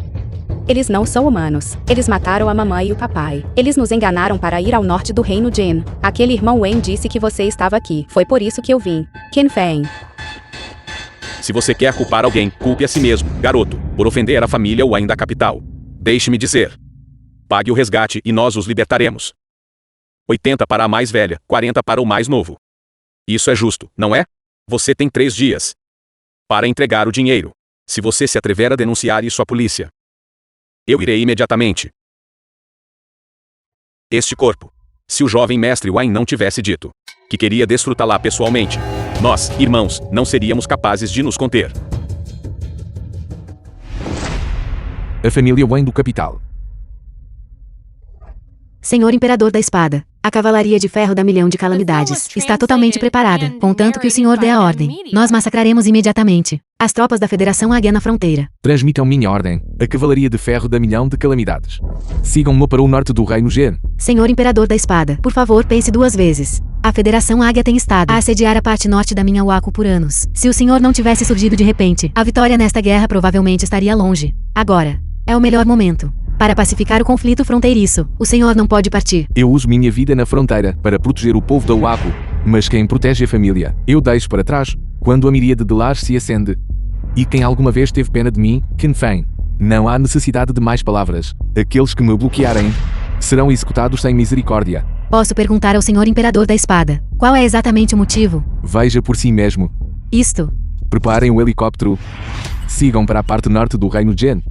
Speaker 2: Eles não são humanos. Eles mataram a mamãe e o papai. Eles nos enganaram para ir ao norte do reino Jin. Aquele irmão Wen disse que você estava aqui. Foi por isso que eu vim. Qin Feng.
Speaker 1: Se você quer culpar alguém, culpe a si mesmo, garoto, por ofender a família Wayne da capital. Deixe-me dizer. Pague o resgate e nós os libertaremos. 80 para a mais velha, 40 para o mais novo. Isso é justo, não é? Você tem 3 dias para entregar o dinheiro. Se você se atrever a denunciar isso à polícia, eu irei imediatamente. Este corpo. Se o jovem mestre Wayne não tivesse dito que queria desfrutá-la pessoalmente, nós, irmãos, não seríamos capazes de nos conter.
Speaker 3: A família Wayne do capital.
Speaker 4: Senhor Imperador da Espada, a Cavalaria de Ferro da Milhão de Calamidades está totalmente preparada, contanto que o Senhor dê a ordem. Nós massacraremos imediatamente as tropas da Federação Águia na fronteira.
Speaker 3: Transmitam minha ordem, a Cavalaria de Ferro da Milhão de Calamidades. Sigam-me para o norte do Reino Gen.
Speaker 4: Senhor Imperador da Espada, por favor pense 2 vezes. A Federação Águia tem estado a assediar a parte norte da minha Waco por anos. Se o senhor não tivesse surgido de repente, a vitória nesta guerra provavelmente estaria longe. Agora é o melhor momento para pacificar o conflito fronteiriço. O senhor não pode partir.
Speaker 3: Eu uso minha vida na fronteira para proteger o povo da Waco, mas quem protege a família, eu deixo para trás, quando a miríade de lares se acende. E quem alguma vez teve pena de mim, Qin Feng. Não há necessidade de mais palavras. Aqueles que me bloquearem serão executados sem misericórdia.
Speaker 4: Posso perguntar ao Senhor Imperador da Espada, qual é exatamente o motivo?
Speaker 3: Veja por si mesmo.
Speaker 4: Isto.
Speaker 3: Preparem o helicóptero. Sigam para a parte norte do Reino Gen.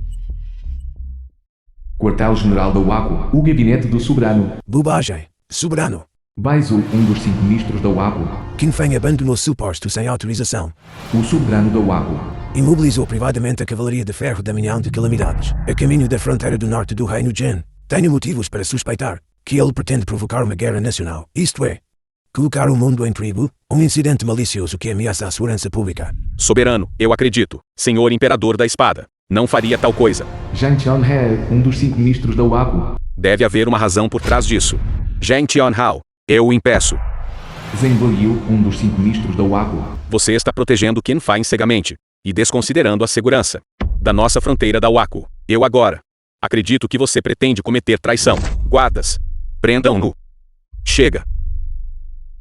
Speaker 3: Quartel-General da Waco, o gabinete do soberano.
Speaker 5: Bobagem. Soberano.
Speaker 3: Baizu, um dos 5 ministros da Waco.
Speaker 5: Qin Feng abandonou seu posto sem autorização.
Speaker 3: O soberano da Waco.
Speaker 5: Imobilizou privadamente a Cavalaria de Ferro da Milhão de Calamidades, a caminho da fronteira do norte do Reino Jin. Tenho motivos para suspeitar que ele pretende provocar uma guerra nacional, isto é, colocar o mundo em perigo, um incidente malicioso que ameaça a segurança pública.
Speaker 1: Soberano, eu acredito, Senhor Imperador da Espada, não faria tal coisa.
Speaker 3: Zhang Tianhe, um dos 5 ministros da Waco.
Speaker 1: Deve haver uma razão por trás disso. Zhang Tianhao, eu o impeço.
Speaker 3: Zheng Guoyu, um dos 5 ministros da Waco.
Speaker 1: Você está protegendo Qin Feng cegamente e desconsiderando a segurança da nossa fronteira da Waco. Eu agora acredito que você pretende cometer traição. Guardas, prendam-no. Chega.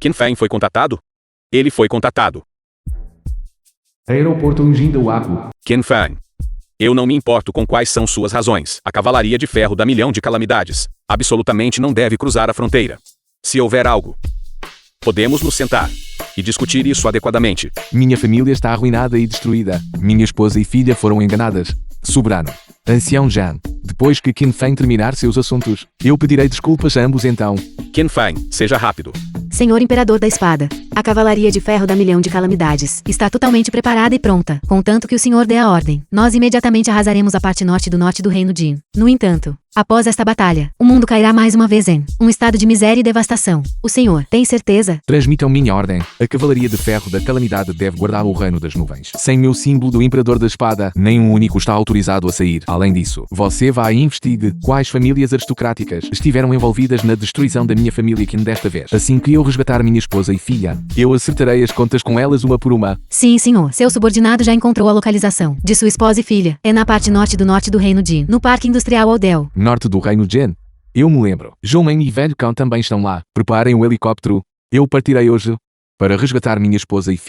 Speaker 1: Qin Feng foi contatado? Ele foi contatado.
Speaker 3: Aeroporto Engin da Waco.
Speaker 1: Qin Feng. Eu não me importo com quais são suas razões. A Cavalaria de Ferro da Milhão de Calamidades absolutamente não deve cruzar a fronteira. Se houver algo, podemos nos sentar e discutir isso adequadamente.
Speaker 3: Minha família está arruinada e destruída. Minha esposa e filha foram enganadas. Soberano. Ancião Zhang. Depois que Qin Feng terminar seus assuntos, eu pedirei desculpas a ambos então.
Speaker 1: Qin Feng, seja rápido.
Speaker 4: Senhor Imperador da Espada, a Cavalaria de Ferro da Milhão de Calamidades está totalmente preparada e pronta, contanto que o senhor dê a ordem. Nós imediatamente arrasaremos a parte norte do Reino Jin. No entanto, após esta batalha, o mundo cairá mais uma vez em um estado de miséria e devastação. O senhor tem certeza?
Speaker 3: Transmitam minha ordem. A Cavalaria de Ferro da Calamidade deve guardar o Reino das Nuvens. Sem meu símbolo do Imperador da Espada, nenhum único está autorizado a sair. Além disso, você vai e investigue quais famílias aristocráticas estiveram envolvidas na destruição da minha família Qin desta vez. Assim que eu resgatar minha esposa e filha, eu acertarei as contas com elas uma por uma.
Speaker 4: Sim, senhor. Seu subordinado já encontrou a localização de sua esposa e filha. É na parte norte do Reino Jin, no Parque Industrial Odell.
Speaker 3: Norte do Reino Gen. Eu me lembro. Jomen e Velho Cão também estão lá. Preparem o helicóptero. Eu partirei hoje para resgatar minha esposa e filha.